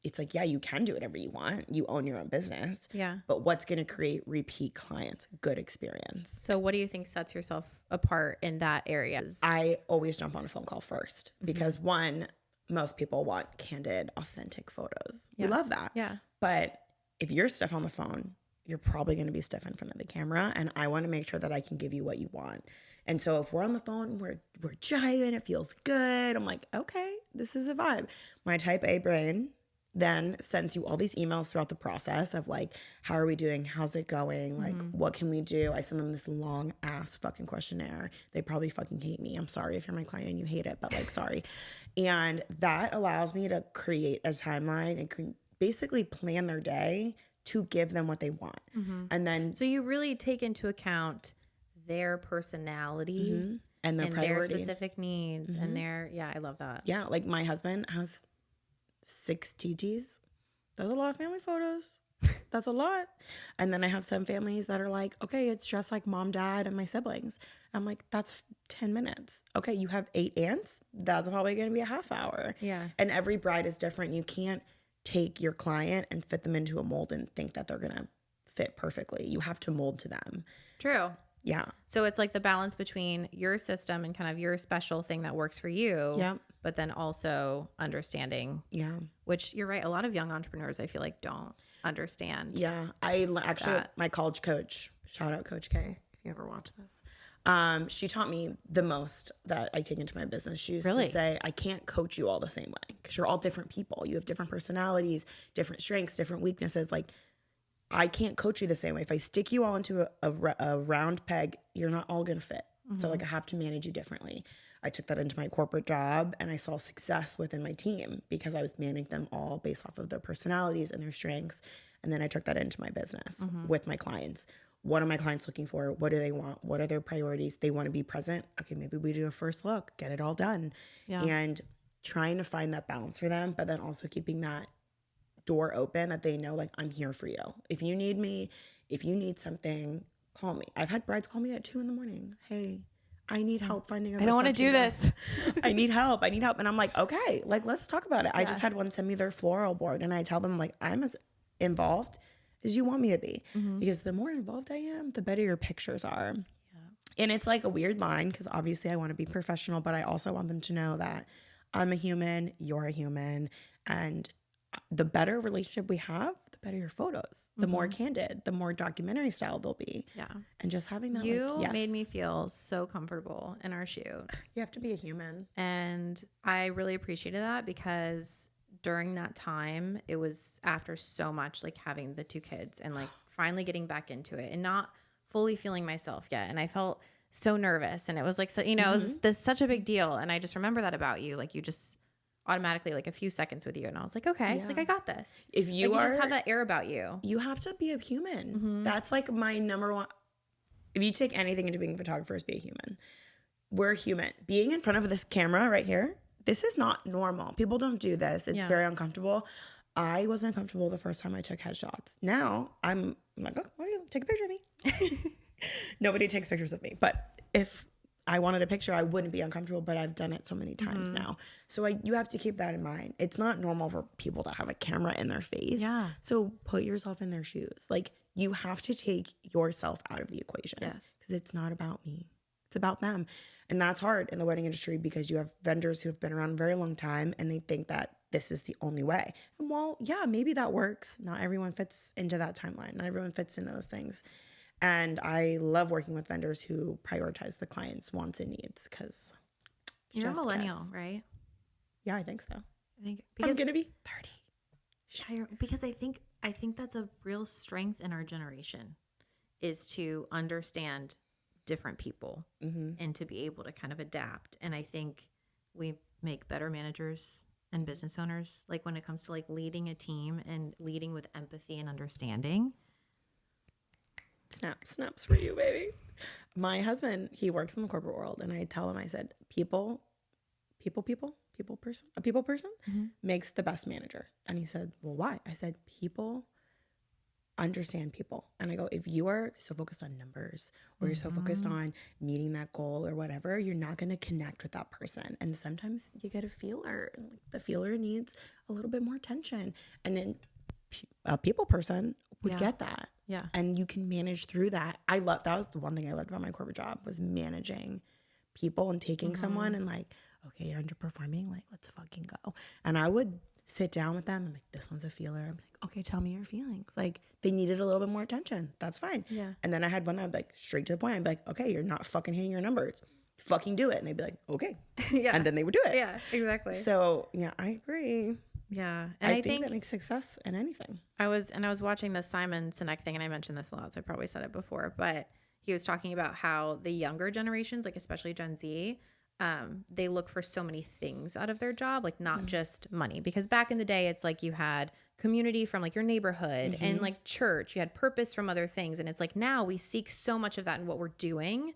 it's like, yeah, you can do whatever you want. You own your own business. Yeah. But what's going to create repeat clients? Good experience. So what do you think sets yourself apart in that area? I always jump on a phone call first, because one, most people want candid, authentic photos. We love that. Yeah. But if you're stiff on the phone, you're probably going to be stiff in front of the camera. And I want to make sure that I can give you what you want. And so if we're on the phone, we're jiving, it feels good. I'm like, okay, this is a vibe. My type A brain then sends you all these emails throughout the process of like, how are we doing? How's it going? Like, what can we do? I send them this long ass fucking questionnaire. They probably fucking hate me. I'm sorry if you're my client and you hate it, but like, sorry. And that allows me to create a timeline and basically plan their day to give them what they want. And then, so you really take into account their personality and their priority, their specific needs and their, I love that. Yeah. Like my husband has 6 TTs. That's a lot of family photos. That's a lot. And then I have some families that are like, okay, it's just like mom, dad, and my siblings. I'm like, that's 10 minutes. Okay, you have 8 aunts. That's probably going to be a half hour. Yeah. And every bride is different. You can't take your client and fit them into a mold and think that they're going to fit perfectly. You have to mold to them. True. Yeah. So it's like the balance between your system and kind of your special thing that works for you. Yeah. But then also understanding. Yeah. Which you're right. A lot of young entrepreneurs, I feel like, don't understand. Yeah. My college coach, shout out Coach K, if you ever watch this. She taught me the most that I take into my business. She used to say, I can't coach you all the same way, because you're all different people. You have different personalities, different strengths, different weaknesses. Like, I can't coach you the same way. If I stick you all into a round peg, you're not all going to fit. So like, I have to manage you differently. I took that into my corporate job, and I saw success within my team because I was managing them all based off of their personalities and their strengths. And then I took that into my business with my clients. What are my clients looking for? What do they want? What are their priorities? They want to be present. Okay, maybe we do a first look, get it all done. Yeah. And trying to find that balance for them, but then also keeping that door open that they know, like, I'm here for you. If you need me, if you need something, call me. I've had brides call me at 2 a.m. Hey, I need help finding a I don't want to do this. I need help. And I'm like, okay, like, let's talk about it. I just had one send me their floral board, and I tell them, like, I'm as involved as you want me to be, because the more involved I am, the better your pictures are. Yeah. And it's like a weird line, because obviously I want to be professional, but I also want them to know that I'm a human, you're a human, and the better relationship we have, the better your photos, the more candid, the more documentary style they'll be. Yeah. And just having that, you made me feel so comfortable in our shoot. You have to be a human. And I really appreciated that, because during that time, it was after so much, like, having the 2 kids and like finally getting back into it and not fully feeling myself yet. And I felt so nervous, and it was like, so, it was such a big deal. And I just remember that about you. Like, you just automatically, like, a few seconds with you, and I was like, okay, like, I got this. If you like, you just have that air about you. You have to be a human. That's like my number one. If you take anything into being a photographer, is be a human. We're human. Being in front of this camera right here, this is not normal. People don't do this. It's very uncomfortable. I wasn't comfortable the first time I took headshots. Now I'm like, oh, well, take a picture of me. Nobody takes pictures of me. But if I wanted a picture, I wouldn't be uncomfortable, but I've done it so many times now. So you have to keep that in mind. It's not normal for people to have a camera in their face. Yeah. So put yourself in their shoes. Like, you have to take yourself out of the equation. Yes. Because it's not about me. It's about them. And that's hard in the wedding industry because you have vendors who have been around a very long time and they think that this is the only way. And well, yeah, maybe that works. Not everyone fits into that timeline. Not everyone fits into those things. And I love working with vendors who prioritize the client's wants and needs because You're a millennial, right? Yeah, I think so. I think I'm going to be 30. because I think that's a real strength in our generation is to understand different people and to be able to kind of adapt. And I think we make better managers and business owners, like when it comes to like leading a team and leading with empathy and understanding. Snaps for you, baby. My husband, he works in the corporate world, and I tell him, I said, a people person makes the best manager. And he said, well, why? I said, people understand people. And I go, if you are so focused on numbers or you're so focused on meeting that goal or whatever, you're not going to connect with that person. And sometimes you get a feeler. The feeler needs a little bit more attention. And then a people person would get that. Yeah. And you can manage through that. That was the one thing I loved about my corporate job was managing people and taking someone and like, okay, you're underperforming. Like, let's fucking go. And I would sit down with them. I'm like, this one's a feeler. I'm like, okay, tell me your feelings. Like, they needed a little bit more attention. That's fine. Yeah. And then I had one that would be like straight to the point. I'd be like, okay, you're not fucking hitting your numbers. Fucking do it. And they'd be like, okay. Yeah. And then they would do it. Yeah, exactly. So yeah, I agree. Yeah. And I think that makes success in anything. I was watching the Simon Sinek thing, and I mentioned this a lot, so I probably said it before, but he was talking about how the younger generations, like especially Gen Z, they look for so many things out of their job, like not just money. Because back in the day, it's like you had community from like your neighborhood and like church, you had purpose from other things. And it's like now we seek so much of that in what we're doing.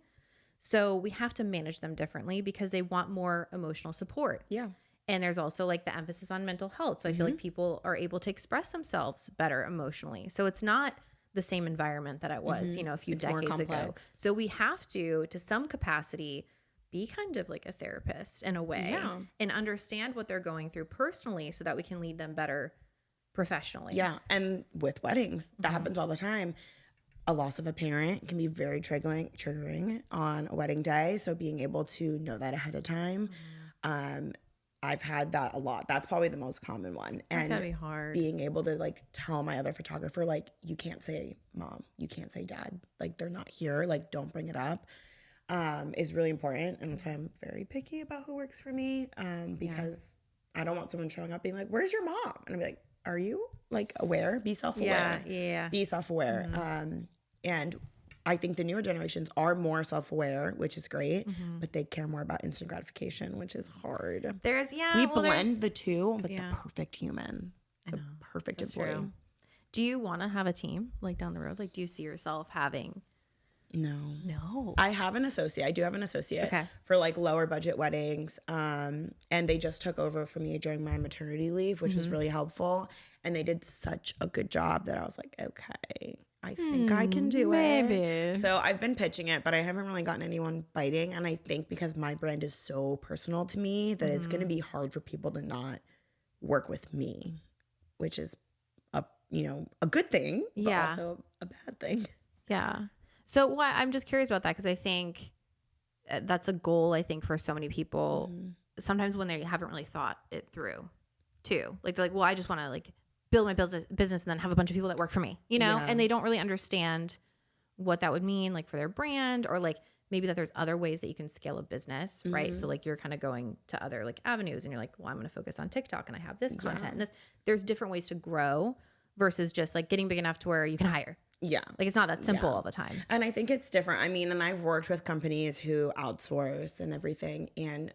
So we have to manage them differently because they want more emotional support. Yeah. And there's also like the emphasis on mental health. So I feel like people are able to express themselves better emotionally. So it's not the same environment that it was, a few decades ago. So we have to some capacity, be kind of like a therapist in a way and understand what they're going through personally so that we can lead them better professionally. Yeah. And with weddings, that happens all the time. A loss of a parent can be very triggering on a wedding day. So being able to know that ahead of time. I've had that a lot. That's probably the most common one. That's and gotta be hard. Being able to like tell my other photographer, like, you can't say mom, you can't say dad, like they're not here, like don't bring it up, is really important. And that's why I'm very picky about who works for me, because I don't want someone showing up being like, where's your mom? And I'm like, are you like aware? Be self-aware. Yeah. Be self-aware. And I think the newer generations are more self-aware, which is great, but they care more about instant gratification, which is hard. We blend the two with the perfect human, the perfect employee. True. Do you want to have a team like down the road? Like, do you see yourself having? No. I have an associate. I do have an associate for like lower budget weddings. And they just took over for me during my maternity leave, which was really helpful. And they did such a good job that I was like, okay, I think I can do it. So I've been pitching it, but I haven't really gotten anyone biting. And I think because my brand is so personal to me that it's going to be hard for people to not work with me, which is a good thing, but also a bad thing. Yeah. So I'm just curious about that because I think that's a goal, I think, for so many people. Sometimes when they haven't really thought it through too. Like they're like, well, I just want to like build my business and then have a bunch of people that work for me, and they don't really understand what that would mean like for their brand or like maybe that there's other ways that you can scale a business, right? So like you're kind of going to other like avenues and you're like, well, I'm going to focus on TikTok and I have this content and this. There's different ways to grow versus just like getting big enough to where you can hire. Yeah. Like it's not that simple all the time. And I think it's different. I mean, and I've worked with companies who outsource and everything. And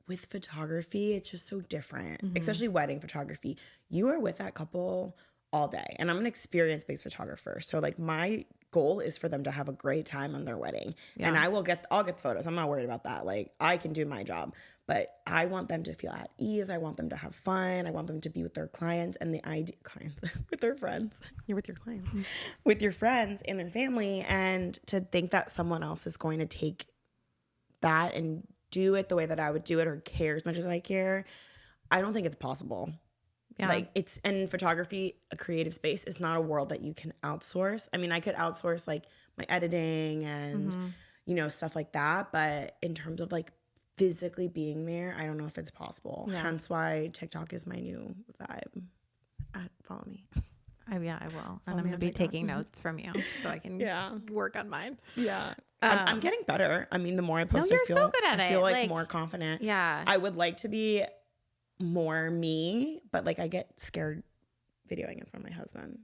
with photography, it's just so different, especially wedding photography. You are with that couple all day. And I'm an experience-based photographer. So like my goal is for them to have a great time on their wedding. Yeah. And I'll get the photos. I'm not worried about that. Like I can do my job. But I want them to feel at ease. I want them to have fun. I want them to be with their clients and with their friends. You're with your clients. With your friends and their family. And to think that someone else is going to take that and do it the way that I would do it or care as much as I care, I don't think it's possible. Yeah. Like it's in photography, a creative space is not a world that you can outsource. I mean, I could outsource like my editing and you know, stuff like that, but in terms of like physically being there, I don't know if it's possible. Yeah. Hence why TikTok is my new vibe. Follow me. I will. And Follow I'm me going to on be TikTok. taking notes from you so I can work on mine. Yeah. I'm getting better. I mean, the more I post, you're I feel, so good at I feel it. like Like, more confident. Yeah. I would like to be more me, but like I get scared videoing in front of my husband.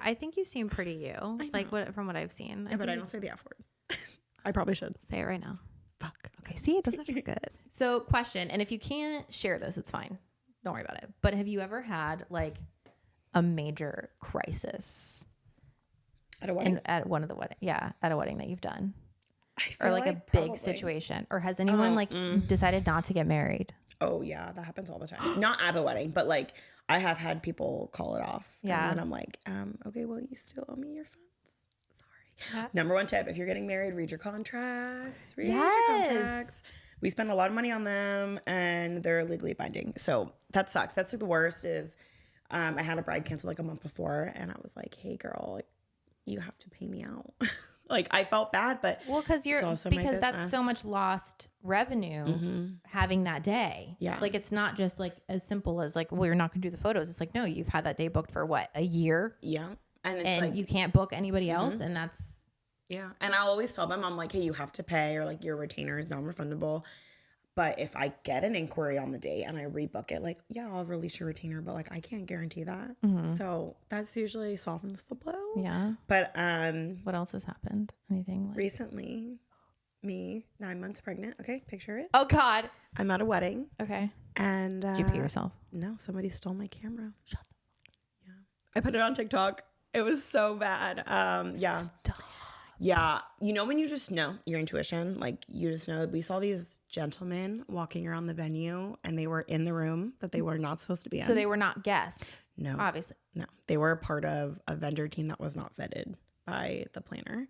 I think you seem pretty you. Like from what I've seen. Yeah, but I don't say the F word. I probably should. Say it right now. Fuck. Okay, see, it doesn't feel good. So, question, and if you can't share this, it's fine. Don't worry about it. But have you ever had like a major crisis At a wedding? at one of the wedding? Yeah, at a wedding that you've done, I feel or like a probably. big situation, or has anyone like decided not to get married? Oh yeah, that happens all the time. Not at a wedding, but like I have had people call it off. Yeah. And then I'm like, okay, well, you still owe me your funds. Sorry. Yeah. Number one tip: if you're getting married, read your contracts. Read your Yes. contracts. We spend a lot of money on them, and they're legally binding. So that sucks. That's like the worst. Is I had a bride cancel like a month before, and I was like, hey girl, like, you have to pay me out. Like I felt bad, but Well, because also my that's business. so much lost revenue having that day. Yeah. Like it's not just like as simple as like, well, you're not gonna do the photos. It's like, no, you've had that day booked for what, a year, yeah, and it's and like you can't book anybody else, and that's yeah. And I'll always tell them, I'm like, hey, you have to pay, or like your retainer is non-refundable. But if I get an inquiry on the date and I rebook it, like, yeah, I'll release your retainer, but like I can't guarantee that. So that's usually softens the blow. yeah. But What else has happened? Anything like? recently, me, 9 months pregnant. Okay, picture it. Oh God. I'm at a wedding Okay. and Did you pee yourself? no, somebody stole my camera. Shut Yeah. I put it on TikTok. It was so bad. Yeah. Stop. Yeah. You know, when you just know your intuition, like you just know, we saw these gentlemen walking around the venue and they were in the room that they were not supposed to be in. So they were not guests, no, obviously. no, they were a part of a vendor team that was not vetted by the planner.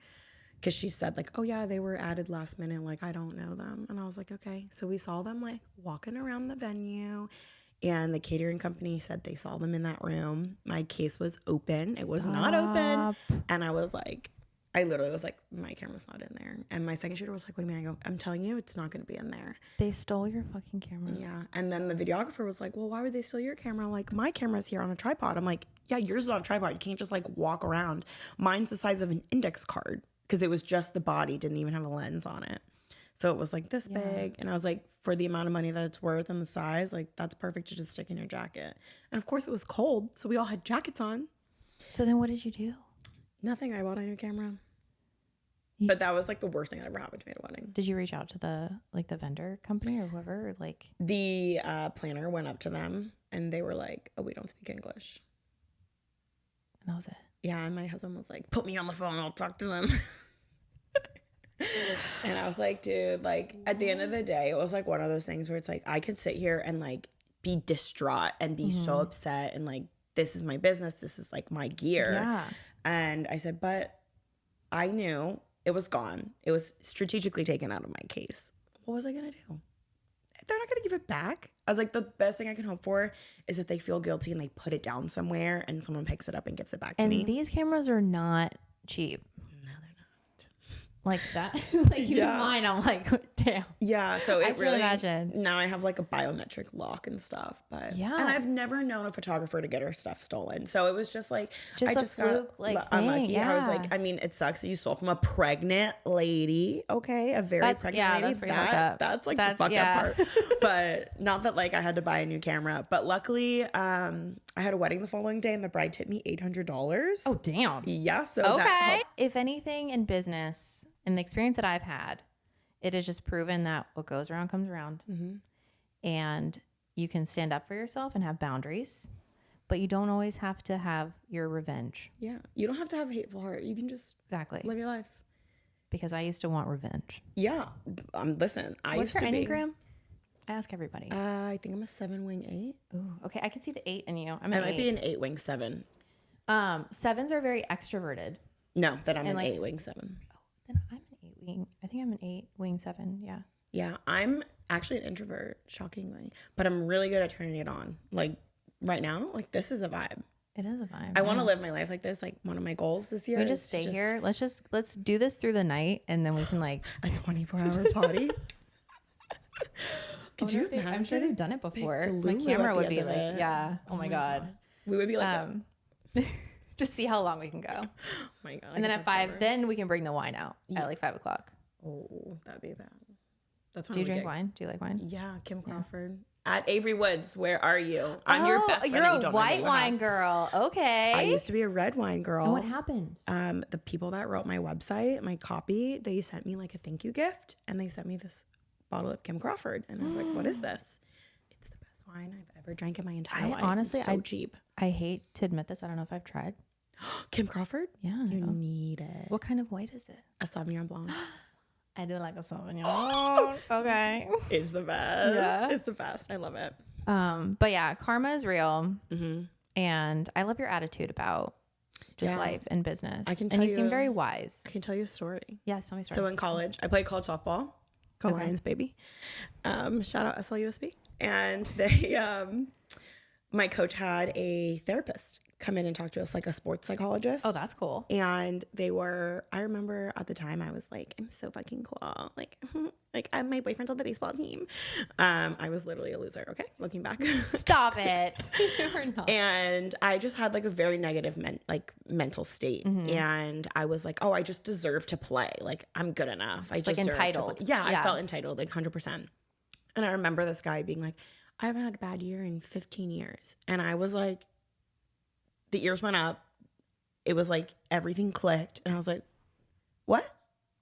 Cause she said like, oh yeah, they were added last minute. Like, I don't know them. And I was like, okay. So we saw them like walking around the venue. And the catering company said they saw them in that room. My case was open. It was not open. And I was like, I literally was like, my camera's not in there. And my second shooter was like, what do you mean? I go, I'm telling you, it's not going to be in there. They stole your fucking camera. Yeah. And then the videographer was like, well, why would they steal your camera? I'm like, my camera's here on a tripod. I'm like, yeah, yours is on a tripod. You can't just like walk around. Mine's the size of an index card because it was just the body, didn't even have a lens on it. So it was like this big. And I was like, for the amount of money that it's worth and the size, like that's perfect to just stick in your jacket. And of course it was cold. So we all had jackets on. So then what did you do? Nothing. I bought a new camera. But that was like the worst thing that ever happened to me at a wedding. Did you reach out to the vendor company or whoever? Or like The planner went up to them and they were like, oh, we don't speak English. and that was it. Yeah. And my husband was like, put me on the phone. I'll talk to them. And I was like, dude, like at the end of the day, it was like one of those things where it's like, I could sit here and like be distraught and be so upset. And like, this is my business. This is like my gear. Yeah. And I said, but I knew it was gone. It was strategically taken out of my case. What was I going to do? They're not going to give it back. I was like, the best thing I can hope for is that they feel guilty and they put it down somewhere and someone picks it up and gives it back to me. And these cameras are not cheap. No, they're not. Like that. Like even Yeah. mine, I'm like, damn. Yeah, so I it can really. imagine. Now I have like a biometric lock and stuff, but Yeah. and I've never known a photographer to get her stuff stolen. So it was just like Just I a just fluke, got like, unlucky. thing, I was yeah. like, I mean, it sucks that you stole from a pregnant lady. Okay, a very pregnant lady. That's pretty fucked up. That's like That's- the fucked yeah. up part. But not that like I had to buy a new camera. But luckily, I had a wedding the following day, and the bride tipped me $800. Oh damn. yeah. So that Okay. helped. If anything in business, in the experience that I've had, it has just proven that what goes around comes around. And you can stand up for yourself and have boundaries, but you don't always have to have your revenge. Yeah, you don't have to have a hateful heart. You can just Exactly. live your life. Because I used to want revenge. Yeah. Listen, I What's used your to be. Enneagram? I ask everybody. I think I'm a 7-wing 8. Ooh, okay, I can see the 8 in you. I'm I an might 8. be an 8-wing 7. 7s are very extroverted. No, then I'm And an like- 8-wing 7. Then I'm an 8 wing. I think think I'm an 8, wing 7. Yeah. Yeah, I'm actually an introvert, shockingly, but I'm really good at turning it on. Like right now, like this is a vibe. It is a vibe. I want to live my life like this. Like one of my goals this year We is just stay to here. Let's do this through the night, and then we can like a 24-hour party. Could you imagine? I'm sure they've done it before. Delulu My camera at the would end be of like, it. yeah. Oh my god. We would be like, Just see how long we can go. oh my god. And then at 5, then we can bring the wine out at like 5 o'clock. Oh, that'd be bad. That's Do you drink wine? Do you like wine? Yeah, Kim Crawford. At Avery Woods, where are you? I'm your best friend. You're and a you don't white know wine girl. Okay. I used to be a red wine girl. And what happened? The people that wrote my website, my copy, they sent me like a thank you gift, and they sent me this bottle of Kim Crawford, and I was like, "What is this?" It's the best wine I've ever drank in my entire life. Honestly, it's so cheap. I hate to admit this. I don't know if I've tried. Kim Crawford? Yeah. You need it. What kind of white is it? A Sauvignon Blanc. I do like a Sauvignon. Okay. It's the best. Yeah. It's the best. I love it. But yeah, karma is real. And I love your attitude about just life and business. I can and tell you seem you- very wise. I can tell you a story. Yes, tell me a story. So in college, I played college softball. Go Okay. Lions, baby. Shout out SLUSB. And they, my coach had a therapist come in and talk to us, like a sports psychologist. Oh, that's cool. And they were, I remember at the time I was like, I'm so fucking cool. Like my boyfriend's on the baseball team. I was literally a loser. Okay. Looking back. Stop it. You were not. And I just had like a very negative mental state. And I was like, oh, I just deserve to play. Like I'm good enough. I Just, like, deserve to entitled. play. Yeah, Yeah. I felt entitled, like 100%. And I remember this guy being like, I haven't had a bad year in 15 years. And I was like, the ears went up. It was like everything clicked. And I was like, what?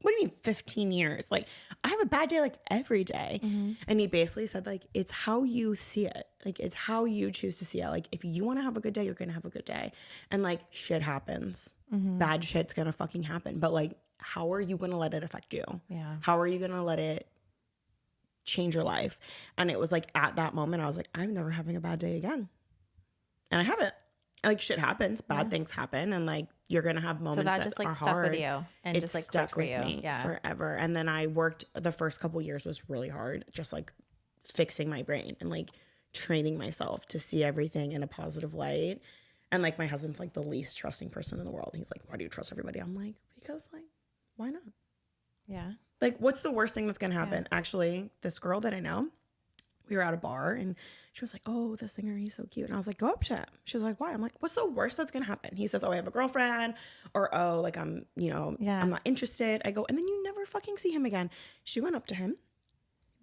What do you mean 15 years? Like, I have a bad day like every day. And he basically said, like, it's how you see it. Like, it's how you choose to see it. Like, if you want to have a good day, you're going to have a good day. And like, shit happens. Bad shit's going to fucking happen. But like, how are you going to let it affect you? Yeah. How are you going to let it change your life? And it was like at that moment, I was like, I'm never having a bad day again. And I haven't. Like shit happens, bad things happen, and like you're gonna have moments So that just like are stuck hard. with you and It just like stuck clicked for with you. me Yeah. forever. And then I worked the first couple years was really hard, just like fixing my brain and like training myself to see everything in a positive light. And like my husband's like the least trusting person in the world. He's like, why do you trust everybody? I'm like, because like, why not? Yeah. Like, what's the worst thing that's gonna happen? Actually, this girl that I know, we were at a bar and she was like, oh, the singer, he's so cute. And I was like, go up to him. She was like, why? I'm like, what's the worst that's going to happen? He says, oh, I have a girlfriend, or, oh, like I'm, I'm not interested. I go, and then you never fucking see him again. She went up to him.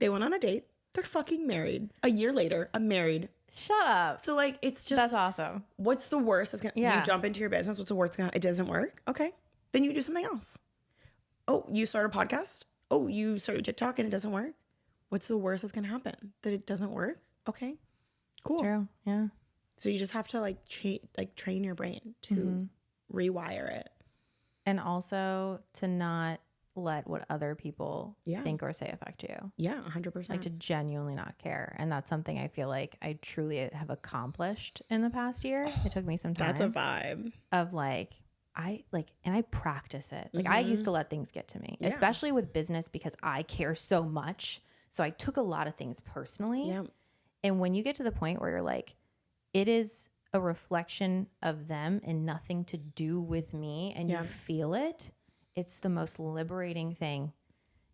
They went on a date. They're fucking married. A year later, I'm married. Shut up. So like, it's just, That's awesome. what's the worst that's going to, you jump into your business. What's the worst it doesn't work. Okay. Then you do something else. Oh, you start a podcast. Oh, you start your TikTok and it doesn't work. What's the worst that's going to happen? That it doesn't work? Okay, cool. True. Yeah. So you just have to like train your brain to rewire it. And also to not let what other people think or say affect you. Yeah, 100%. Like to genuinely not care. And that's something I feel like I truly have accomplished in the past year. It took me some time. That's a vibe. Of like, and I practice it. Like I used to let things get to me, especially with business because I care so much. So I took a lot of things personally. Yeah. And when you get to the point where you're like, it is a reflection of them and nothing to do with me, and you feel it, it's the most liberating thing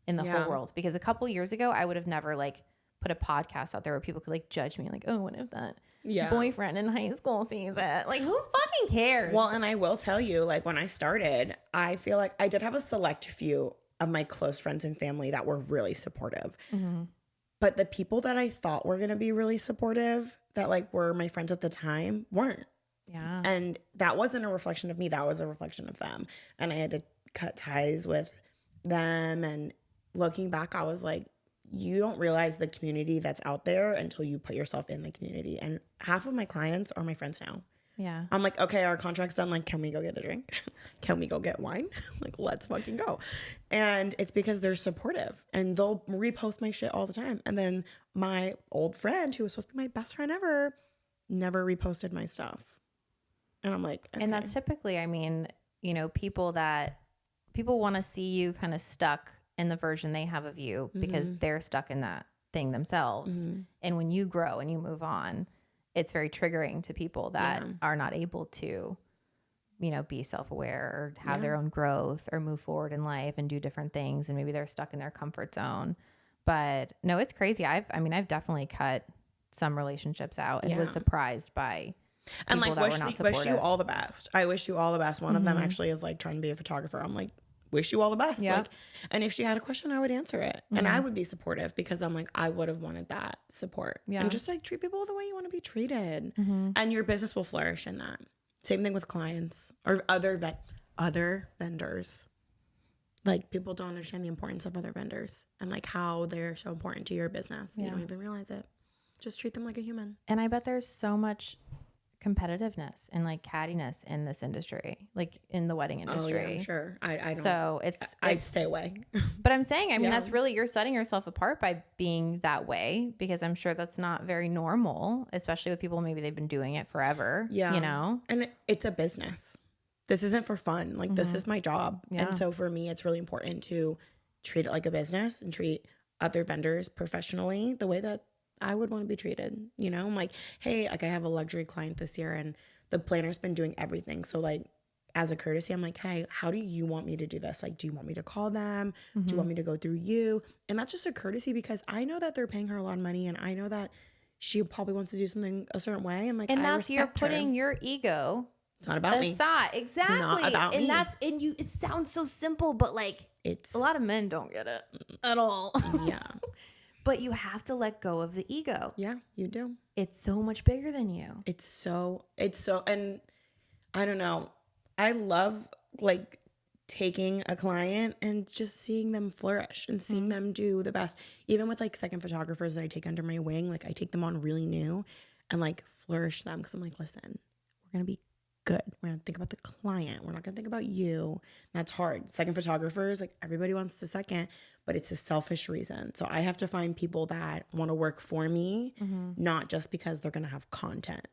in the whole world. Because a couple years ago, I would have never like put a podcast out there where people could like judge me like, oh, what if that boyfriend in high school sees it? Like, who fucking cares? Well, and I will tell you, like when I started, I feel like I did have a select few of my close friends and family that were really supportive. But the people that I thought were going to be really supportive, that like were my friends at the time, weren't. Yeah. And that wasn't a reflection of me. That was a reflection of them. And I had to cut ties with them. And looking back, I was like, you don't realize the community that's out there until you put yourself in the community. And half of my clients are my friends now. Yeah. I'm like, okay, our contract's done. Like, can we go get a drink? Can we go get wine? Like, let's fucking go. And it's because they're supportive and they'll repost my shit all the time. And then my old friend, who was supposed to be my best friend ever, never reposted my stuff. And I'm like, okay. And that's typically, I mean, people want to see you kind of stuck in the version they have of you because they're stuck in that thing themselves. And when you grow and you move on, it's very triggering to people that are not able to, you know, be self-aware or have their own growth or move forward in life and do different things. And maybe they're stuck in their comfort zone. But no, it's crazy. I've definitely cut some relationships out and was surprised by and people like that were not supportive. wish you all the best. I wish you all the best. One of them actually is like trying to be a photographer. I'm like, wish you all the best. Like, and if she had a question, I would answer it. And I would be supportive because I'm like, I would have wanted that support. And just like treat people the way you want to be treated. And your business will flourish in that. Same thing with clients or other vendors. Like, people don't understand the importance of other vendors and like how they're so important to your business. You don't even realize it. Just treat them like a human. And I bet there's so much competitiveness and like cattiness in this industry, like in the wedding industry. Oh, yeah, I'm sure. I don't. So I'd stay away. But I'm saying, I mean, that's really, you're setting yourself apart by being that way, because I'm sure that's not very normal, especially with people maybe they've been doing it forever. Yeah. You know? And it's a business. This isn't for fun. Like, this is my job. Yeah. And so for me, it's really important to treat it like a business and treat other vendors professionally the way that I would want to be treated. You know, I'm like, hey, like I have a luxury client this year and the planner's been doing everything. So like, as a courtesy, I'm like, hey, how do you want me to do this? Like, do you want me to call them? Do you want me to go through you? And that's just a courtesy because I know that they're paying her a lot of money and I know that she probably wants to do something a certain way. And like, and I that's, you're putting your ego it's not about aside. Me. Exactly. Not about and me. that's, and you, it sounds so simple, but like, it's a lot of men don't get it at all. Yeah. But you have to let go of the ego. Yeah, you do. It's so much bigger than you. It's so, and I don't know. I love like taking a client and just seeing them flourish and seeing them do the best. Even with like second photographers that I take under my wing, like I take them on really new and like flourish them because I'm like, listen, we're going to be good. We're going to think about the client. We're not going to think about you. That's hard. Second photographers, like everybody wants to second, but it's a selfish reason. So I have to find people that want to work for me, not just because they're going to have content.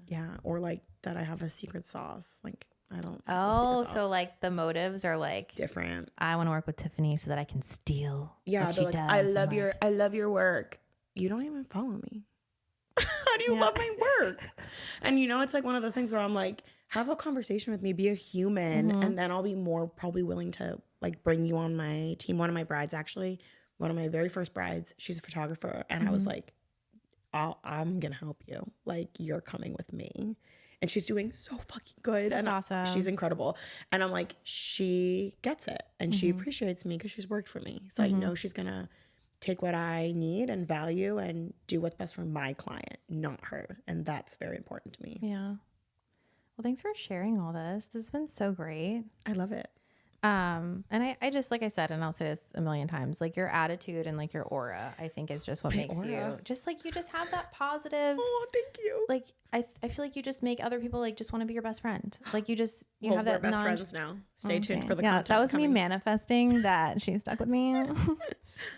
Yeah. Or like that I have a secret sauce. Like I don't. Oh, so like the motives are like different. I want to work with Tiffany so that I can steal. Yeah. What she like, does. I love your work. You don't even follow me. How do you love my work? And you know, it's like one of those things where I'm like, have a conversation with me, be a human, and then I'll be more probably willing to like bring you on my team. One of my brides, actually, one of my very first brides, she's a photographer, and I was like, I'm gonna help you. Like, you're coming with me. And she's doing so fucking good. That's and awesome. She's incredible. And I'm like, she gets it. And she appreciates me because she's worked for me. So I know she's gonna take what I need and value and do what's best for my client, not her. And that's very important to me. Yeah. Well, thanks for sharing all this. This has been so great. I love it. And I just, like I said, and I'll say this a million times, like your attitude and like your aura, I think is just what makes you just like, you just have that positive. Oh, thank you. Like, I feel like you just make other people like just want to be your best friend. Like you just, you have we're that best friends now. Stay tuned for the content. That was coming. me manifesting that she stuck with me.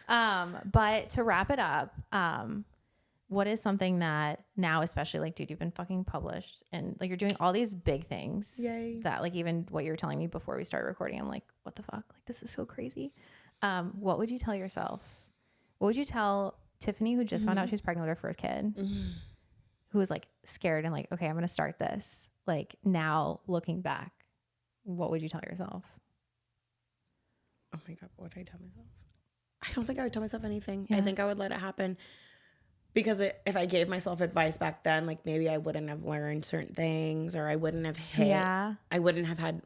But to wrap it up, what is something that now, especially like, dude, you've been fucking published and like you're doing all these big things. Yay. That like even what you were telling me before we started recording, I'm like, what the fuck? Like, this is so crazy. What would you tell yourself? What would you tell Tiffany, who just found out she's pregnant with her first kid, who was like scared and like, okay, I'm going to start this. Like now looking back, what would you tell yourself? Oh my God, what would I tell myself? I don't think I would tell myself anything. Yeah. I think I would let it happen. Because if I gave myself advice back then, like maybe I wouldn't have learned certain things or I wouldn't have I wouldn't have had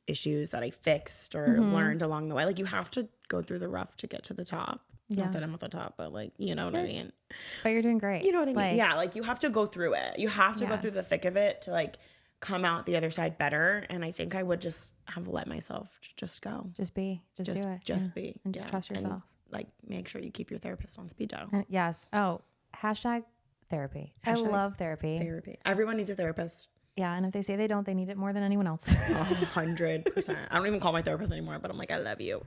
issues that I fixed or learned along the way. Like you have to go through the rough to get to the top. Yeah. Not that I'm at the top, but like, you know what I mean? But you're doing great. You know what I mean? Yeah, like you have to go through it. You have to go through the thick of it to like come out the other side better. And I think I would just have let myself just go. Just be. Just do it. Just be. And just trust yourself. And, like make sure you keep your therapist on speed dial. Yes. Oh, #therapy. I love therapy. Therapy. Everyone needs a therapist. Yeah. And if they say they don't, they need it more than anyone else. 100%. I don't even call my therapist anymore, but I'm like, I love you.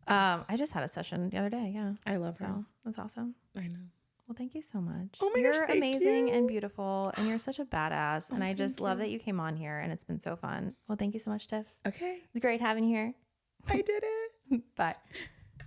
I just had a session the other day. Yeah. I love her. So that's awesome. I know. Well, thank you so much. Oh my you're gosh, thank amazing you. and beautiful, and you're such a badass. And I just love you. that you came on here, and it's been so fun. Well, thank you so much, Tiff. Okay. It's great having you here. I did it. Bye.